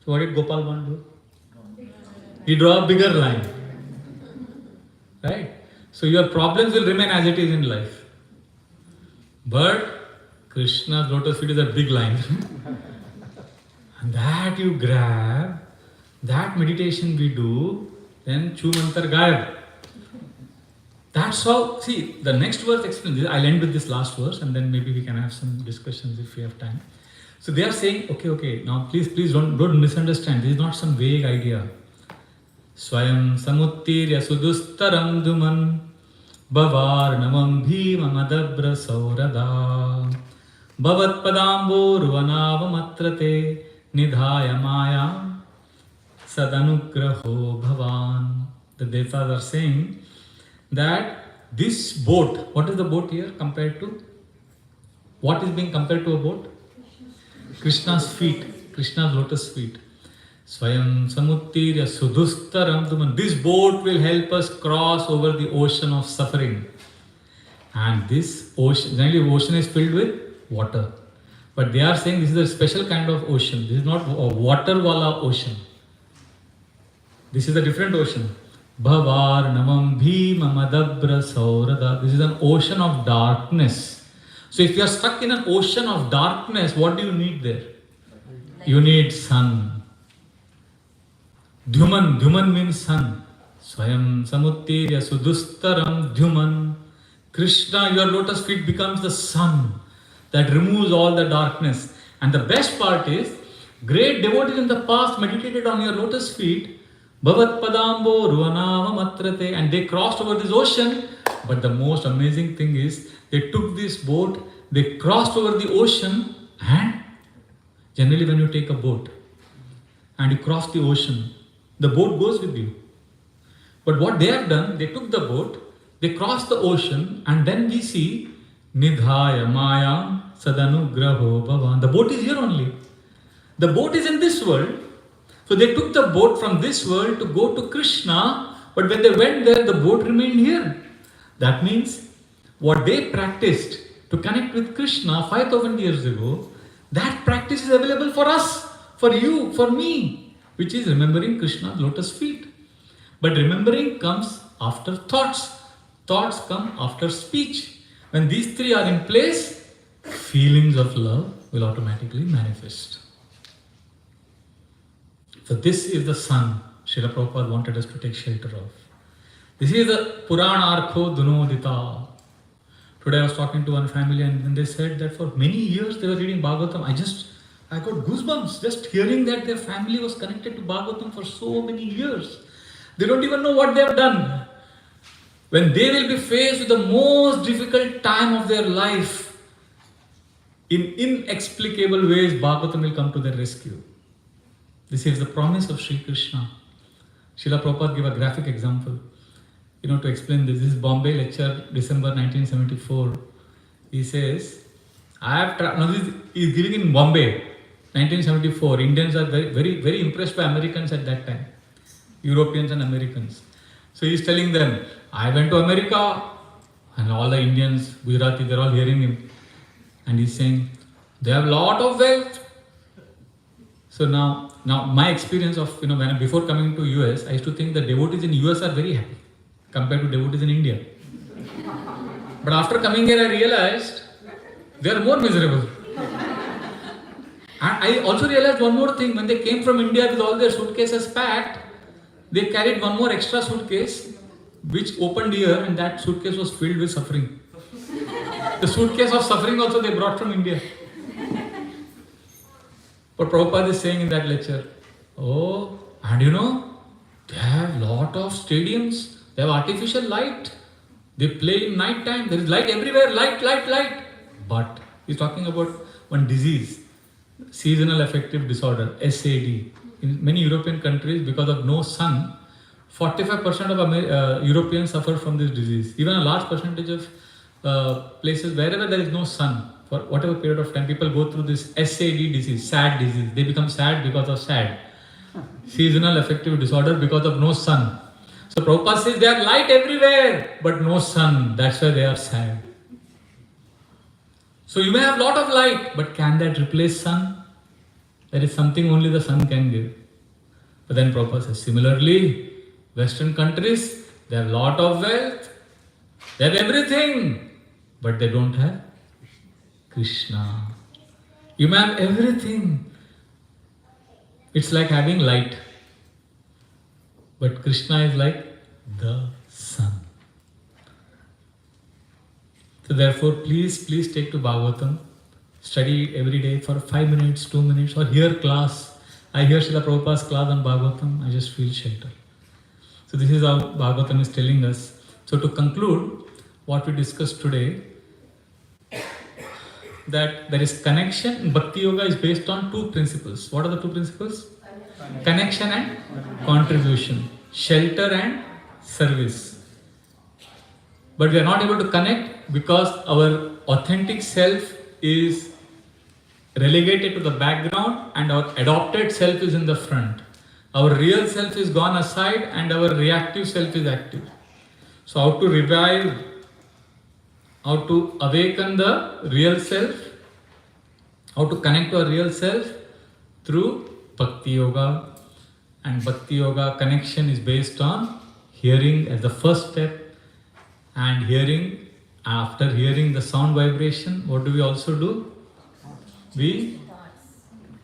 So what did Gopal Bhatt do? He drew a bigger line. Right? So your problems will remain as it is in life. But Krishna's lotus feet is a big line. And that you grab, that meditation we do, then Chu Mantar Gayab. That's how, see, the next verse explains this. I'll end with this last verse and then maybe we can have some discussions if we have time. So they are saying, okay, now please don't misunderstand. This is not some vague idea. Swayam samuttirya sudustaram duman bhavarnamam bhimam saurada bhavat padambo ruvanavamatrate nidhaya maya sadanugraho bhavan. The Devas are saying that this boat, what is the boat here compared to? What is being compared to a boat? Krishna's feet, Krishna's lotus feet. Swayam samuttirya sudhustaram tuman. This boat will help us cross over the ocean of suffering. And this ocean, generally the ocean is filled with water. But they are saying this is a special kind of ocean. This is not a water wala ocean. This is a different ocean. Bhavar namam bhimamadabra saurada. This is an ocean of darkness. So if you are stuck in an ocean of darkness, what do you need there? You need sun. Dhuman means sun. Swayam samuttirya sudustaram dhuman. Krishna, your lotus feet becomes the sun that removes all the darkness. And the best part is, great devotees in the past meditated on your lotus feet. Bhavat padambo ruvanavamatrate. And they crossed over this ocean. But the most amazing thing is, they took this boat, they crossed over the ocean, and generally when you take a boat and you cross the ocean, the boat goes with you. But what they have done, they took the boat, they crossed the ocean, and then we see Nidhaya Maya Sadanugraho Bhavan. The boat is here only. The boat is in this world. So they took the boat from this world to go to Krishna, but when they went there, the boat remained here. That means what they practiced to connect with Krishna 5,000 years ago, that practice is available for us, for you, for me, which is remembering Krishna's lotus feet. But remembering comes after thoughts. Thoughts come after speech. When these three are in place, feelings of love will automatically manifest. So this is the sun Srila Prabhupada wanted us to take shelter of. This is the Purana Arkho Dunodita. Today I was talking to one family and they said that for many years they were reading Bhagavatam. I got goosebumps just hearing that their family was connected to Bhagavatam for so many years. They don't even know what they have done. When they will be faced with the most difficult time of their life, in inexplicable ways, Bhagavatam will come to their rescue. This is the promise of Sri Krishna. Srila Prabhupada gave a graphic example. To explain this. This is Bombay lecture, December 1974. He says, he is giving in Bombay, 1974. Indians are very, very, very impressed by Americans at that time. Europeans and Americans. So he is telling them, I went to America, and all the Indians, Gujarati, they're all hearing him. And he's saying, they have a lot of wealth. So now my experience of, when before coming to US, I used to think that devotees in US are very happy compared to devotees in India. But after coming here, I realized they are more miserable. And I also realized one more thing. When they came from India with all their suitcases packed, they carried one more extra suitcase, which opened here, and that suitcase was filled with suffering. The suitcase of suffering also they brought from India. But Prabhupada is saying in that lecture, and they have lot of stadiums, they have artificial light, they play in night time, there is light everywhere, light. But he's talking about one disease, seasonal affective disorder, SAD. In many European countries, because of no sun, 45% of Europeans suffer from this disease. Even a large percentage of places wherever there is no sun, for whatever period of time, people go through this SAD disease, sad disease. They become sad because of sad. Seasonal affective disorder because of no sun. So Prabhupada says they are light everywhere, but no sun. That's why they are sad. So you may have lot of light, but can that replace sun? That is something only the sun can give. But then Prabhupada says, similarly, Western countries, they have lot of wealth, they have everything, but they don't have Krishna. You may have everything. It's like having light. But Krishna is like the sun. So therefore, please take to Bhagavatam. Study every day for 5 minutes, 2 minutes, or hear class. I hear Srila Prabhupada's class on Bhagavatam, I just feel shelter. So this is how Bhagavatam is telling us. So to conclude what we discussed today, that there is connection. Bhakti Yoga is based on two principles. What are the two principles? Connection and contribution. Shelter and service. But we are not able to connect because our authentic self is relegated to the background and our adopted self is in the front. Our real self is gone aside and our reactive self is active. So how to revive, how to awaken the real self, how to connect to our real self? Through Bhakti Yoga. And Bhakti Yoga connection is based on hearing as the first step, and hearing, after hearing the sound vibration, what do we also do? We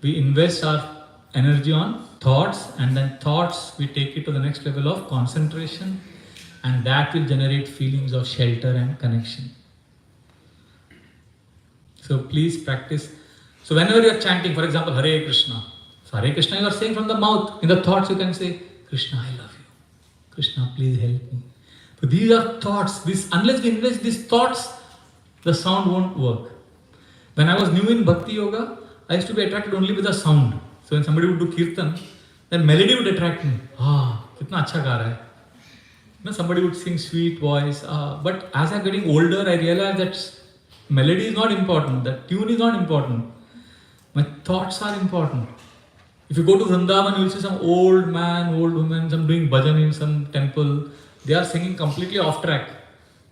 invest our energy on thoughts, and then thoughts we take it to the next level of concentration, and that will generate feelings of shelter and connection. So please practice. So whenever you are chanting, for example, Hare Krishna. So Hare Krishna you are saying from the mouth. In the thoughts you can say, Krishna, I love you. Krishna, please help me. So these are thoughts. Unless we invest these thoughts, the sound won't work. When I was new in Bhakti Yoga, I used to be attracted only with the sound. So when somebody would do kirtan, then melody would attract me. Kitna acha ga raha hai. Somebody would sing sweet voice. But as I'm getting older, I realized that melody is not important. The tune is not important. My thoughts are important. If you go to Vrindavan, you will see some old man, old woman, some doing bhajan in some temple. They are singing completely off track.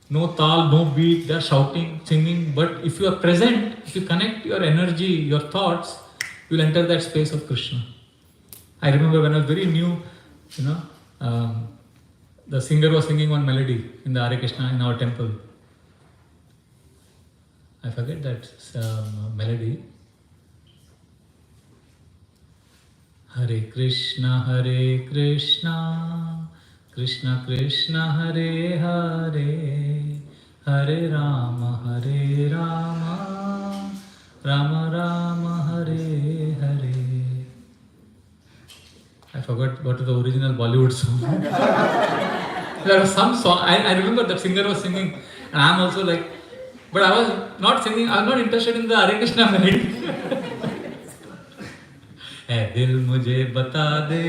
No tal, no beat, they are shouting, singing. But if you are present, if you connect your energy, your thoughts, you will enter that space of Krishna. I remember when I was very new, the singer was singing one melody in the Hare Krishna in our temple. I forget that melody. Hare Krishna, Krishna Krishna, Hare Hare, Hare Rama, Rama Rama, Hare Hare. I forgot what is the original Bollywood song. There was some song, I remember that singer was singing, and I am also like, but I was not singing, I was not interested in the Hare Krishna melody. ऐ दिल मुझे बता दे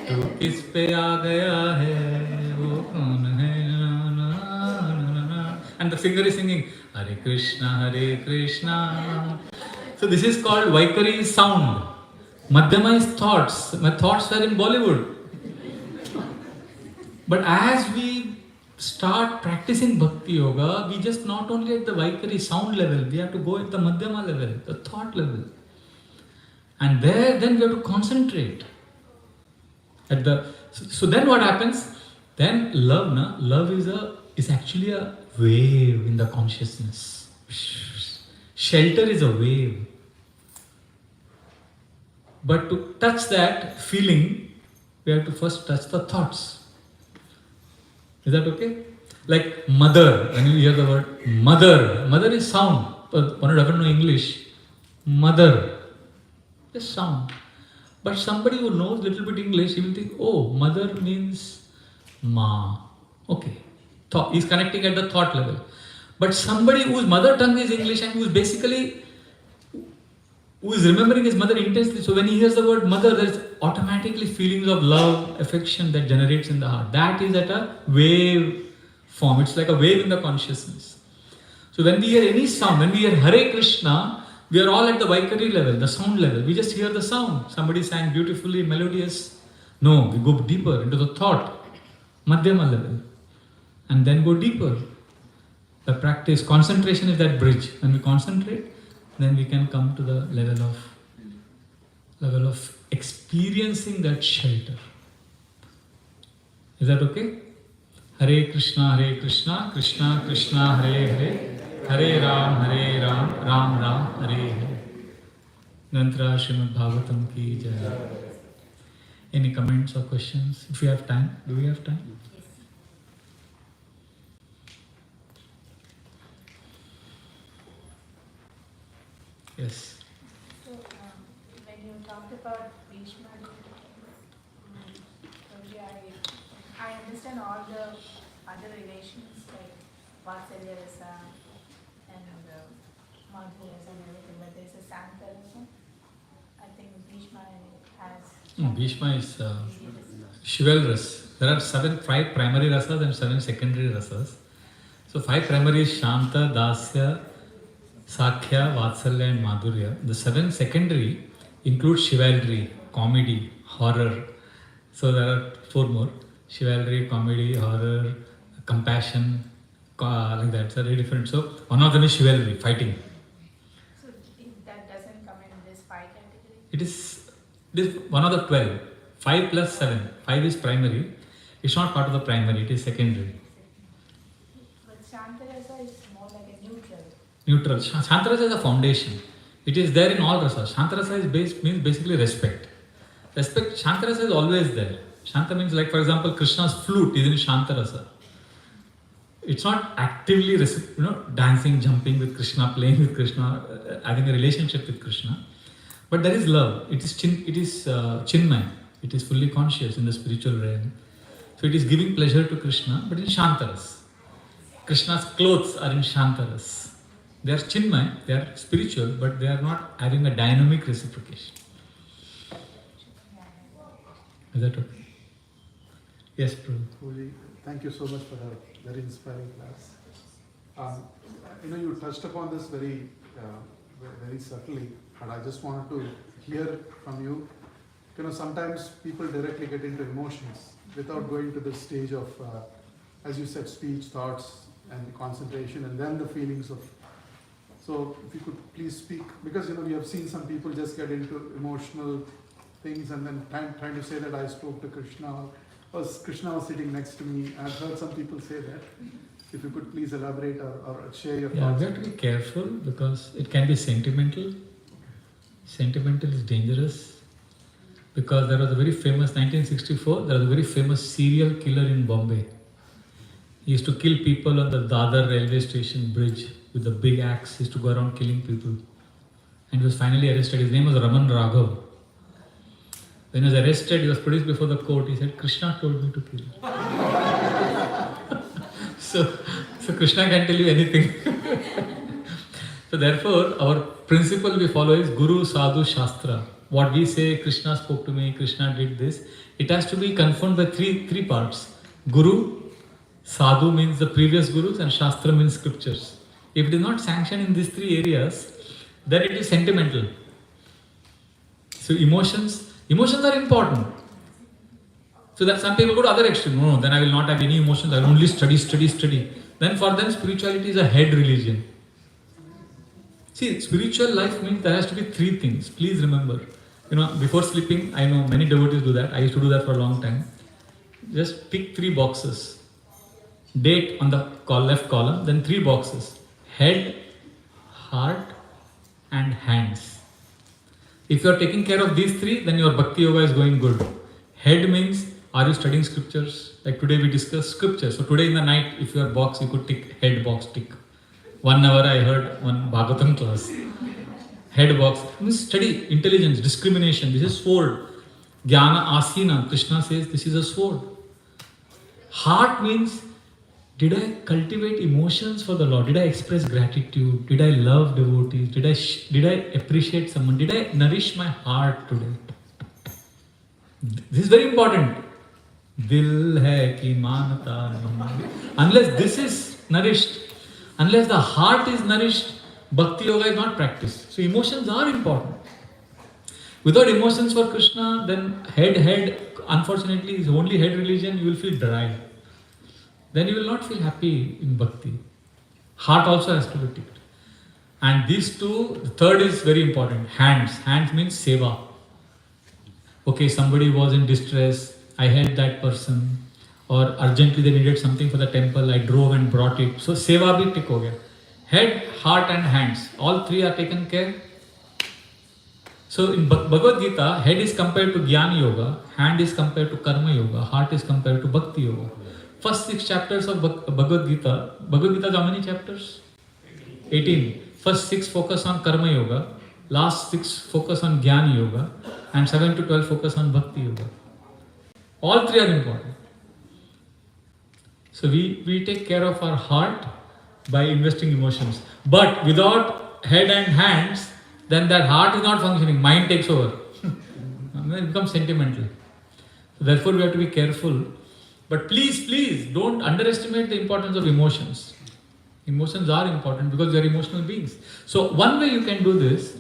तू किस पे आ गया है वो कौन है and the singer is singing Hare Krishna. So this is called Vaikari sound. Madhyama is thoughts. My thoughts were in Bollywood. But as we start practicing Bhakti Yoga, we just not only at the Vaikari sound level, we have to go at the Madhyama level, the thought level. And there, then we have to concentrate. So then what happens? Then love is actually a wave in the consciousness. Shelter is a wave. But to touch that feeling, we have to first touch the thoughts. Is that okay? Like mother, when you hear the word mother is sound. But one who doesn't know English, mother. Just sound. But somebody who knows little bit English, he will think, oh, mother means ma. Okay. He's connecting at the thought level. But somebody whose mother tongue is English and who is remembering his mother intensely, so when he hears the word mother, there is automatically feelings of love, affection that generates in the heart. That is at a wave form. It's like a wave in the consciousness. So when we hear any sound, when we hear Hare Krishna, We are all at the Vaikari level, the sound level. We just hear the sound. Somebody sang beautifully, melodious. No, we go deeper into the thought, Madhyama level. And then go deeper. The practice, concentration is that bridge. When we concentrate, then we can come to the level of experiencing that shelter. Is that okay? Hare Krishna, Krishna Krishna, Hare Hare, Hare Ram, Ram Ram, Hare Hare. Nantra Srimad Bhagavatam ki jai. Any comments or questions? If we have time, do we have time? Yes. So, when you talked about Bhishma, I understand all the other relations like Vatsalya Rasa and Madhurya Rasa and everything, but there's a Santa Rasa. I think Bhishma has. Bhishma is Shival Ras. There are 5 primary rasas and 7 secondary rasas. So 5 primary is Shanta, Dasya, Sakhya, Vatsalya and Madhurya. The 7 secondary include chivalry, comedy, horror. So there are 4 more. Chivalry, comedy, horror, compassion, like that. So very different. So one of them is chivalry, fighting. So that doesn't come in this 5 category? It is one of the 12. 5 plus 7. 5 is primary. It's not part of the primary, it is secondary. But Shantarasa is more like a neutral. Neutral. Shantarasa is a foundation. It is there in all rasas. Shantarasa means basically respect. Respect, Shantarasa is always there. Shanta means, like for example, Krishna's flute is in Shantarasa. It's not actively dancing, jumping with Krishna, playing with Krishna, having a relationship with Krishna. But there is love. It is Chinmay. It is fully conscious in the spiritual realm. So it is giving pleasure to Krishna, but in Shantaras. Krishna's clothes are in Shantaras. They are Chinmay, they are spiritual, but they are not having a dynamic reciprocation. Is that okay? Yes, Prabhu. Thank you so much for a very inspiring class. You touched upon this very subtly, and I just wanted to hear from you. Sometimes people directly get into emotions without going to the stage of, as you said, speech, thoughts, and concentration, and then the feelings of. So, if you could please speak, because we have seen some people just get into emotional things and then trying to say that I spoke to Krishna, or Krishna was sitting next to me. I've heard some people say that. If you could please elaborate or share your thoughts. We have to be careful because it can be sentimental. Sentimental is dangerous because there was a very famous, 1964, there was a very famous serial killer in Bombay. He used to kill people on the Dadar railway station bridge with a big axe. He used to go around killing people. And he was finally arrested. His name was Raman Raghav. When he was arrested, he was produced before the court. He said, Krishna told me to kill you. so Krishna can tell you anything. So therefore, our principle we follow is Guru, Sadhu, Shastra. What we say, Krishna spoke to me, Krishna did this. It has to be confirmed by three parts. Guru, Sadhu means the previous gurus, and Shastra means scriptures. If it is not sanctioned in these 3 areas, then it is sentimental. So emotions are important. So that some people go to other extreme. No, then I will not have any emotions. I will only study. Then for them, spirituality is a head religion. See, spiritual life means there has to be 3 things. Please remember. Before sleeping, I know many devotees do that. I used to do that for a long time. Just pick 3 boxes. Date on the left column, then 3 boxes. Head, heart, and hands. If you are taking care of these 3, then your Bhakti Yoga is going good. Head means, are you studying scriptures? Like today we discussed scriptures. So today in the night, if your box, you could tick, head box, tick. 1 hour I heard one Bhagavatam class. Head box means study, intelligence, discrimination. This is sword. Jnana Asina. Krishna says this is a sword. Heart means, did I cultivate emotions for the Lord? Did I express gratitude? Did I love devotees? Did I appreciate someone? Did I nourish my heart today? This is very important. Dil hai ki manata nahi. Unless this is nourished, unless the heart is nourished, Bhakti yoga is not practiced. So emotions are important. Without emotions for Krishna, then head, unfortunately, is only head religion, you will feel dry. Then you will not feel happy in bhakti. Heart also has to be ticked. And these two, the third is very important. Hands. Hands means seva. Okay, somebody was in distress, I helped that person. Or urgently they needed something for the temple, I drove and brought it. So seva bhi tick ho gaya. Head, heart and hands. All three are taken care. So in Bhagavad Gita, head is compared to Jnana Yoga, hand is compared to Karma Yoga, heart is compared to Bhakti Yoga. First 6 chapters of Bhagavad Gita has how many chapters? 18. First 6 focus on Karma Yoga, last 6 focus on Jnana Yoga, and 7 to 12 focus on Bhakti Yoga. All three are important. So we take care of our heart by investing emotions. But without head and hands, then that heart is not functioning, mind takes over. And then it becomes sentimental. So therefore we have to be careful. But please, don't underestimate the importance of emotions. Emotions are important because we are emotional beings. So one way you can do this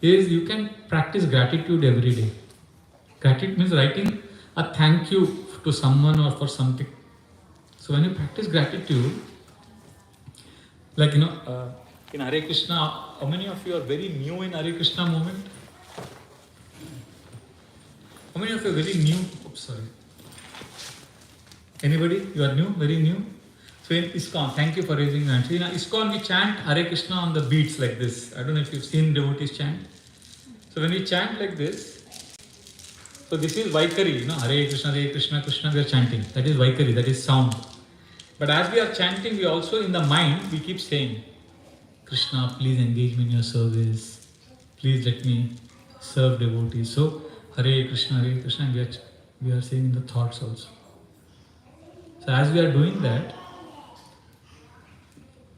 is you can practice gratitude every day. Gratitude means writing a thank you to someone or for something. So when you practice gratitude, like in Hare Krishna, how many of you are very new in Hare Krishna movement? How many of you are very new? Oops, sorry. Anybody? You are new? Very new? So in ISKCON, thank you for raising your hand. So in ISKCON we chant Hare Krishna on the beats like this. I don't know if you've seen devotees chant. So when we chant like this, so this is Vaikari, Hare Krishna, Krishna we are chanting. That is Vaikari, that is sound. But as we are chanting, we also in the mind, we keep saying, Krishna, please engage me in your service. Please let me serve devotees. So Hare Krishna, we are saying in the thoughts also. So as we are doing that,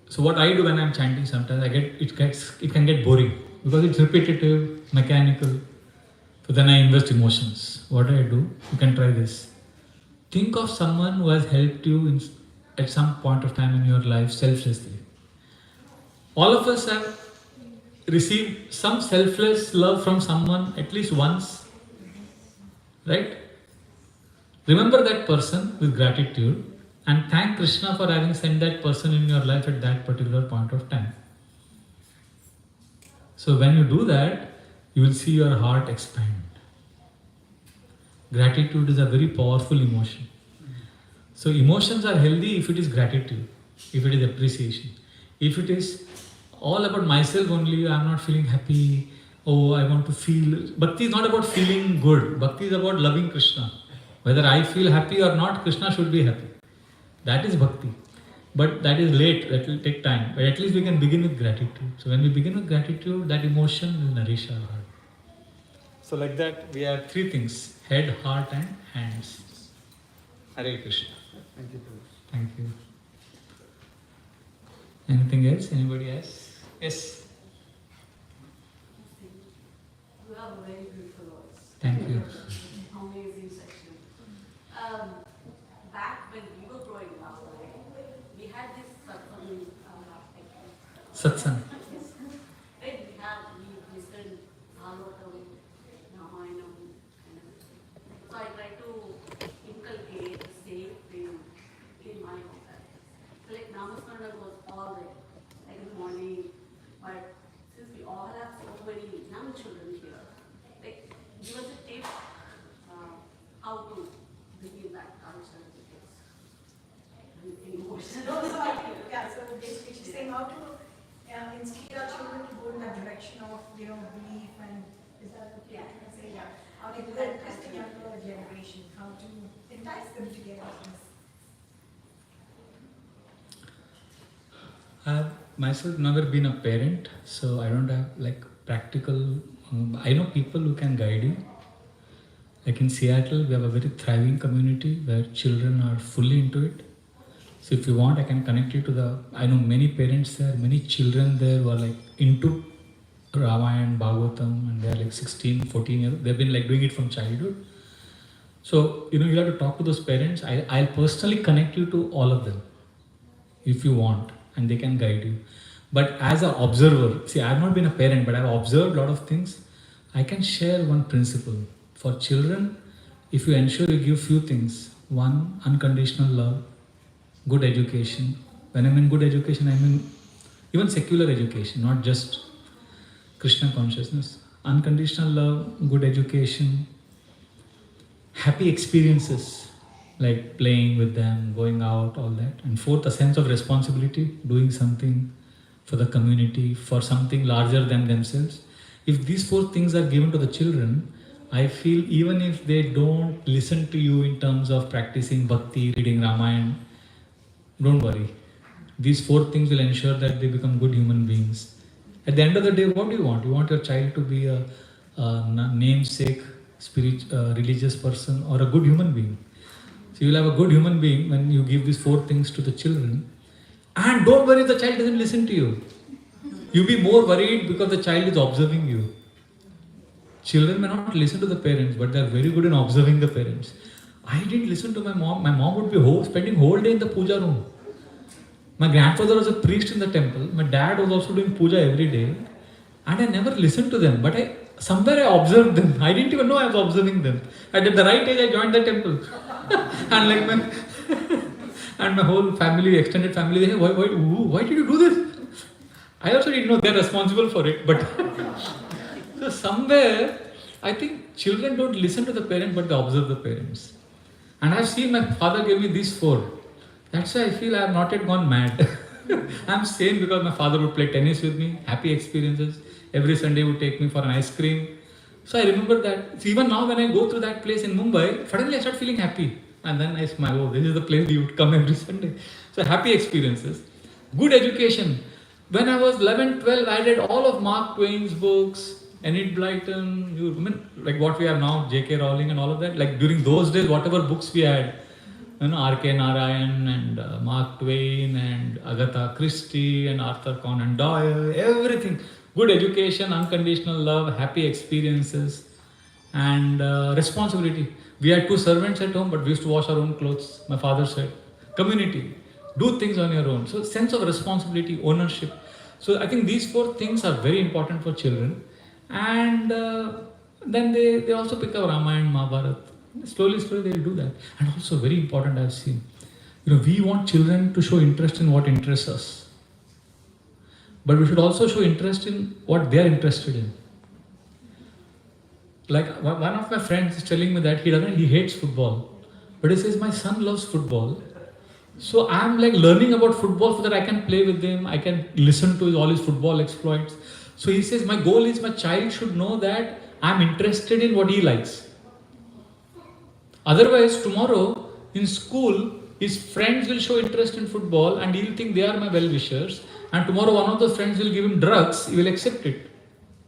so what I do when I am chanting sometimes, it can get boring because it's repetitive, mechanical. So then I invest emotions. What do? You can try this. Think of someone who has helped you at some point of time in your life selflessly. All of us have received some selfless love from someone at least once, right? Remember that person with gratitude and thank Krishna for having sent that person in your life at that particular point of time. So when you do that, you will see your heart expand. Gratitude is a very powerful emotion. So emotions are healthy if it is gratitude, if it is appreciation. If it is all about myself only, I am not feeling happy, I want to feel. Bhakti is not about feeling good. Bhakti is about loving Krishna. Whether I feel happy or not, Krishna should be happy. That is bhakti. But that is late, that will take time. But at least we can begin with gratitude. So when we begin with gratitude, that emotion will nourish our heart. So like that, we have 3 things: head, heart and hands. Hare Krishna. Thank you. Thank you. Anything else? Anybody else? Yes. You have a very beautiful voice. Thank you. Amazing section. Back when we were growing up, we had this Satsang. When we listened Bhagavatam, Ramayana, and everything. So I try to inculcate the same thing in my own life. So like Namasmarana was all there, like in the morning. But since we all have so many young children here, like give us a tip how to begin that culture with kids. Emotional. So basically she's saying how to instigate our children to go in that direction of, belief and, is that okay? I can say, yeah. How to do that as the younger generation, how to entice them to get out of this. I have myself never been a parent, so I don't have practical. I know people who can guide you. Like in Seattle, we have a very thriving community where children are fully into it. So if you want, I can connect you to I know many parents there, many children there who are into Ramayana, Bhagavatam, and they're 16, 14 years old. They've been doing it from childhood. So, you have to talk to those parents. I'll personally connect you to all of them if you want, and they can guide you. But as an observer, see, I have not been a parent, but I have observed a lot of things. I can share one principle. For children, if you ensure you give few things, one, unconditional love, good education. When I mean good education, I mean even secular education, not just Krishna consciousness. Unconditional love, good education, happy experiences like playing with them, going out, all that. And fourth, a sense of responsibility, doing something for the community, for something larger than themselves. If these four things are given to the children, I feel even if they don't listen to you in terms of practicing bhakti, reading Ramayana, don't worry. These four things will ensure that they become good human beings. At the end of the day, what do you want? You want your child to be a namesake, religious person or a good human being. So you'll have a good human being when you give these four things to the children. And don't worry if the child doesn't listen to you. You'll be more worried because the child is observing you. Children may not listen to the parents, but they're very good in observing the parents. I didn't listen to my mom. My mom would be spending whole day in the puja room. My grandfather was a priest in the temple. My dad was also doing puja every day. And I never listened to them. But somewhere I observed them. I didn't even know I was observing them. And at the right age, I joined the temple. And my whole family, extended family, they say, why did you do this? I also didn't know they're responsible for it. But so somewhere, I think children don't listen to the parents, but they observe the parents. And I've seen my father gave me these four. That's why I feel I have not yet gone mad. I'm sane because my father would play tennis with me, happy experiences. Every Sunday would take me for an ice cream. So I remember that. So even now when I go through that place in Mumbai, suddenly I start feeling happy. And then I smile, oh, this is the place we would come every Sunday. So happy experiences. Good education. When I was 11, 12, I read all of Mark Twain's books, Enid Blyton, like what we have now, J.K. Rowling and all of that. Like during those days, whatever books we had, R.K. Narayan and Mark Twain and Agatha Christie and Arthur Conan Doyle, everything. Good education, unconditional love, happy experiences and responsibility. We had 2 servants at home, but we used to wash our own clothes. My father said, community, do things on your own. So sense of responsibility, ownership. So I think these 4 things are very important for children. And then they also pick up Ramayana, Mahabharata. Slowly they'll do that. And also very important I've seen, we want children to show interest in what interests us. But we should also show interest in what they are interested in. Like one of my friends is telling me that he hates football. But he says, my son loves football. So I'm like learning about football so that I can play with him. I can listen to all his football exploits. So he says, my goal is my child should know that I'm interested in what he likes. Otherwise, tomorrow in school, his friends will show interest in football and he'll think they are my well-wishers. And tomorrow one of those friends will give him drugs, he will accept it.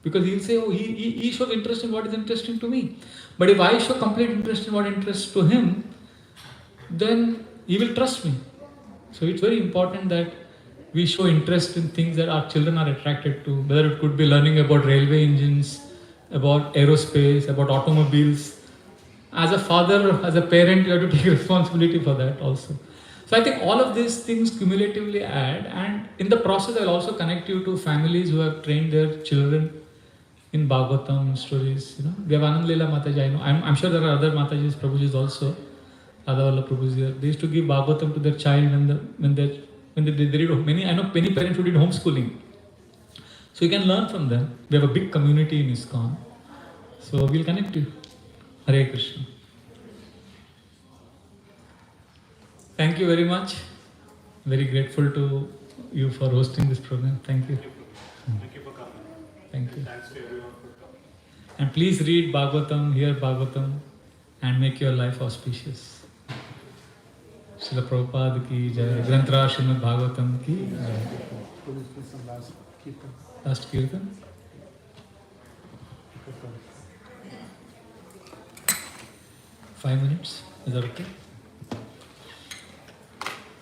Because he'll say, oh, he shows interest in what is interesting to me. But if I show complete interest in what interests to him, then he will trust me. So it's very important that we show interest in things that our children are attracted to, whether it could be learning about railway engines, about aerospace, about automobiles. As a father, as a parent, you have to take responsibility for that also. So I think all of these things cumulatively add, and in the process I will also connect you to families who have trained their children in Bhagavatam stories. We have Anand Leela Mataji, I know. I'm sure there are other Matajis, Prabhujis also. Radhavalla Prabhuji here. They used to give Bhagavatam to their child when they read. I know many parents who did homeschooling. So you can learn from them. We have a big community in ISKCON. So we'll connect you. Hare Krishna. Thank you very much. Very grateful to you for hosting this program. Thank you. Thank you for coming. Thank you. Thanks to everyone for coming. And please read Bhagavatam, hear Bhagavatam, and make your life auspicious. Srila Prabhupada ki jai. Granthra Srimad Bhagavatam ki jai. Please do some last kirtan. Last Kirtan. 5 minutes. Is that okay?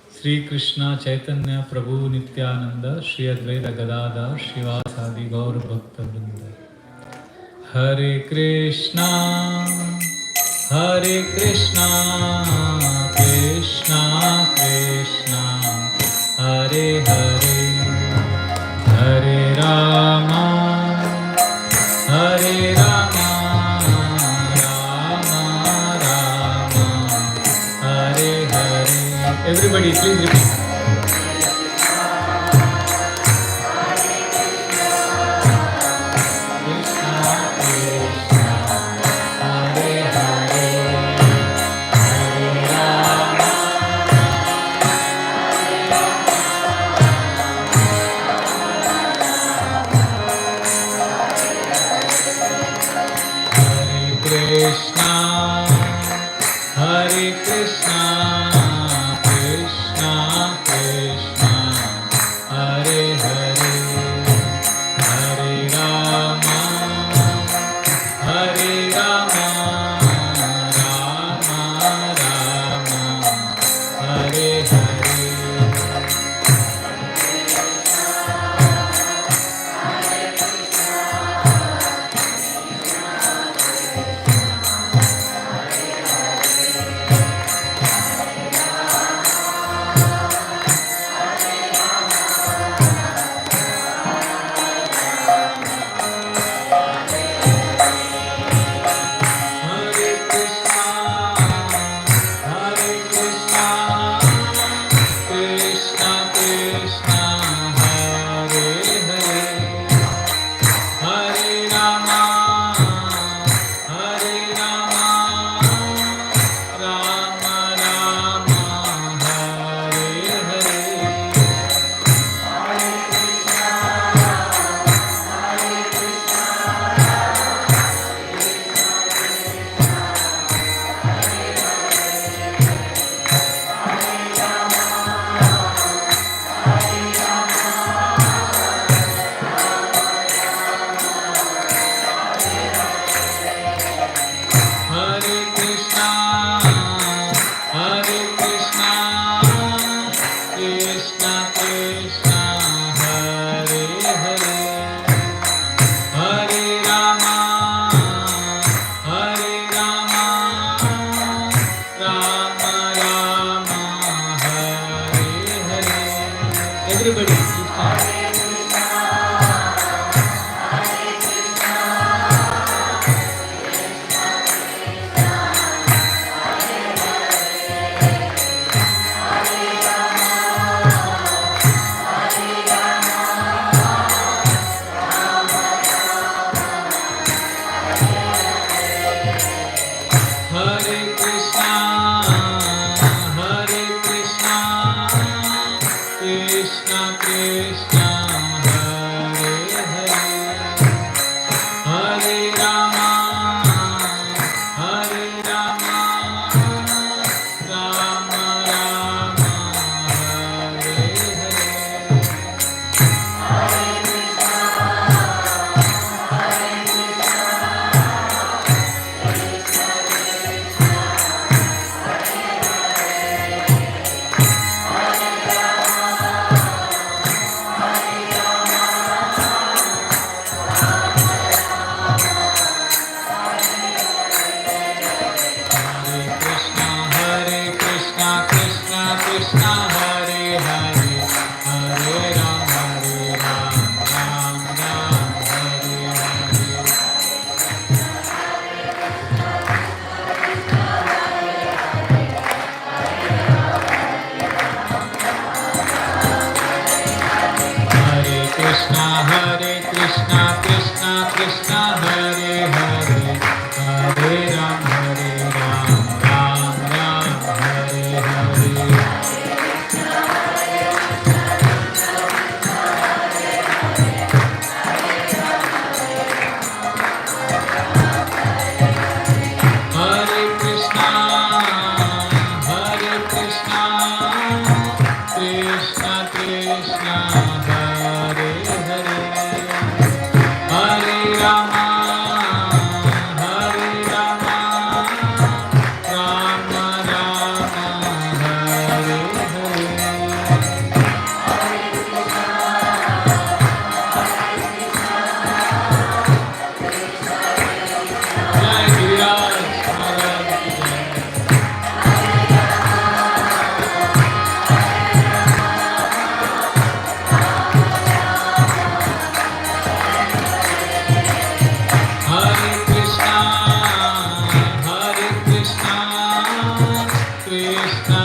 Sri Krishna Chaitanya Prabhu Nityananda Shri Advaita Gadadhar Shivasadi Gaur Bhakta Vrinda. Hare Krishna Krishna Krishna Hare Hare Everybody, please repeat. Krishna, Hare Krishna, Krishna Krishna, Hare Hare, Hare Rama, Hare Rama, Rama Rama, Hare Hare. Everybody, keep Hare Krishna, Krishna Krishna, Hare Hare, Hare Rama, Rama Rama, Hare Hare. Krishna Krishna, Hare Hare, Hare Ram, Ram Ram, Hare Hare. Hare Krishna, Krishna Krishna, Hare Hare, Hare Ram, Ram Ram, Hare Hare. Hare Krishna, Krishna Krishna, Hare Hare, Hare Rama, Rama Rama, Hare Hare. Jai Giriraj Maharaj ki jai. Hare Krishna, Krishna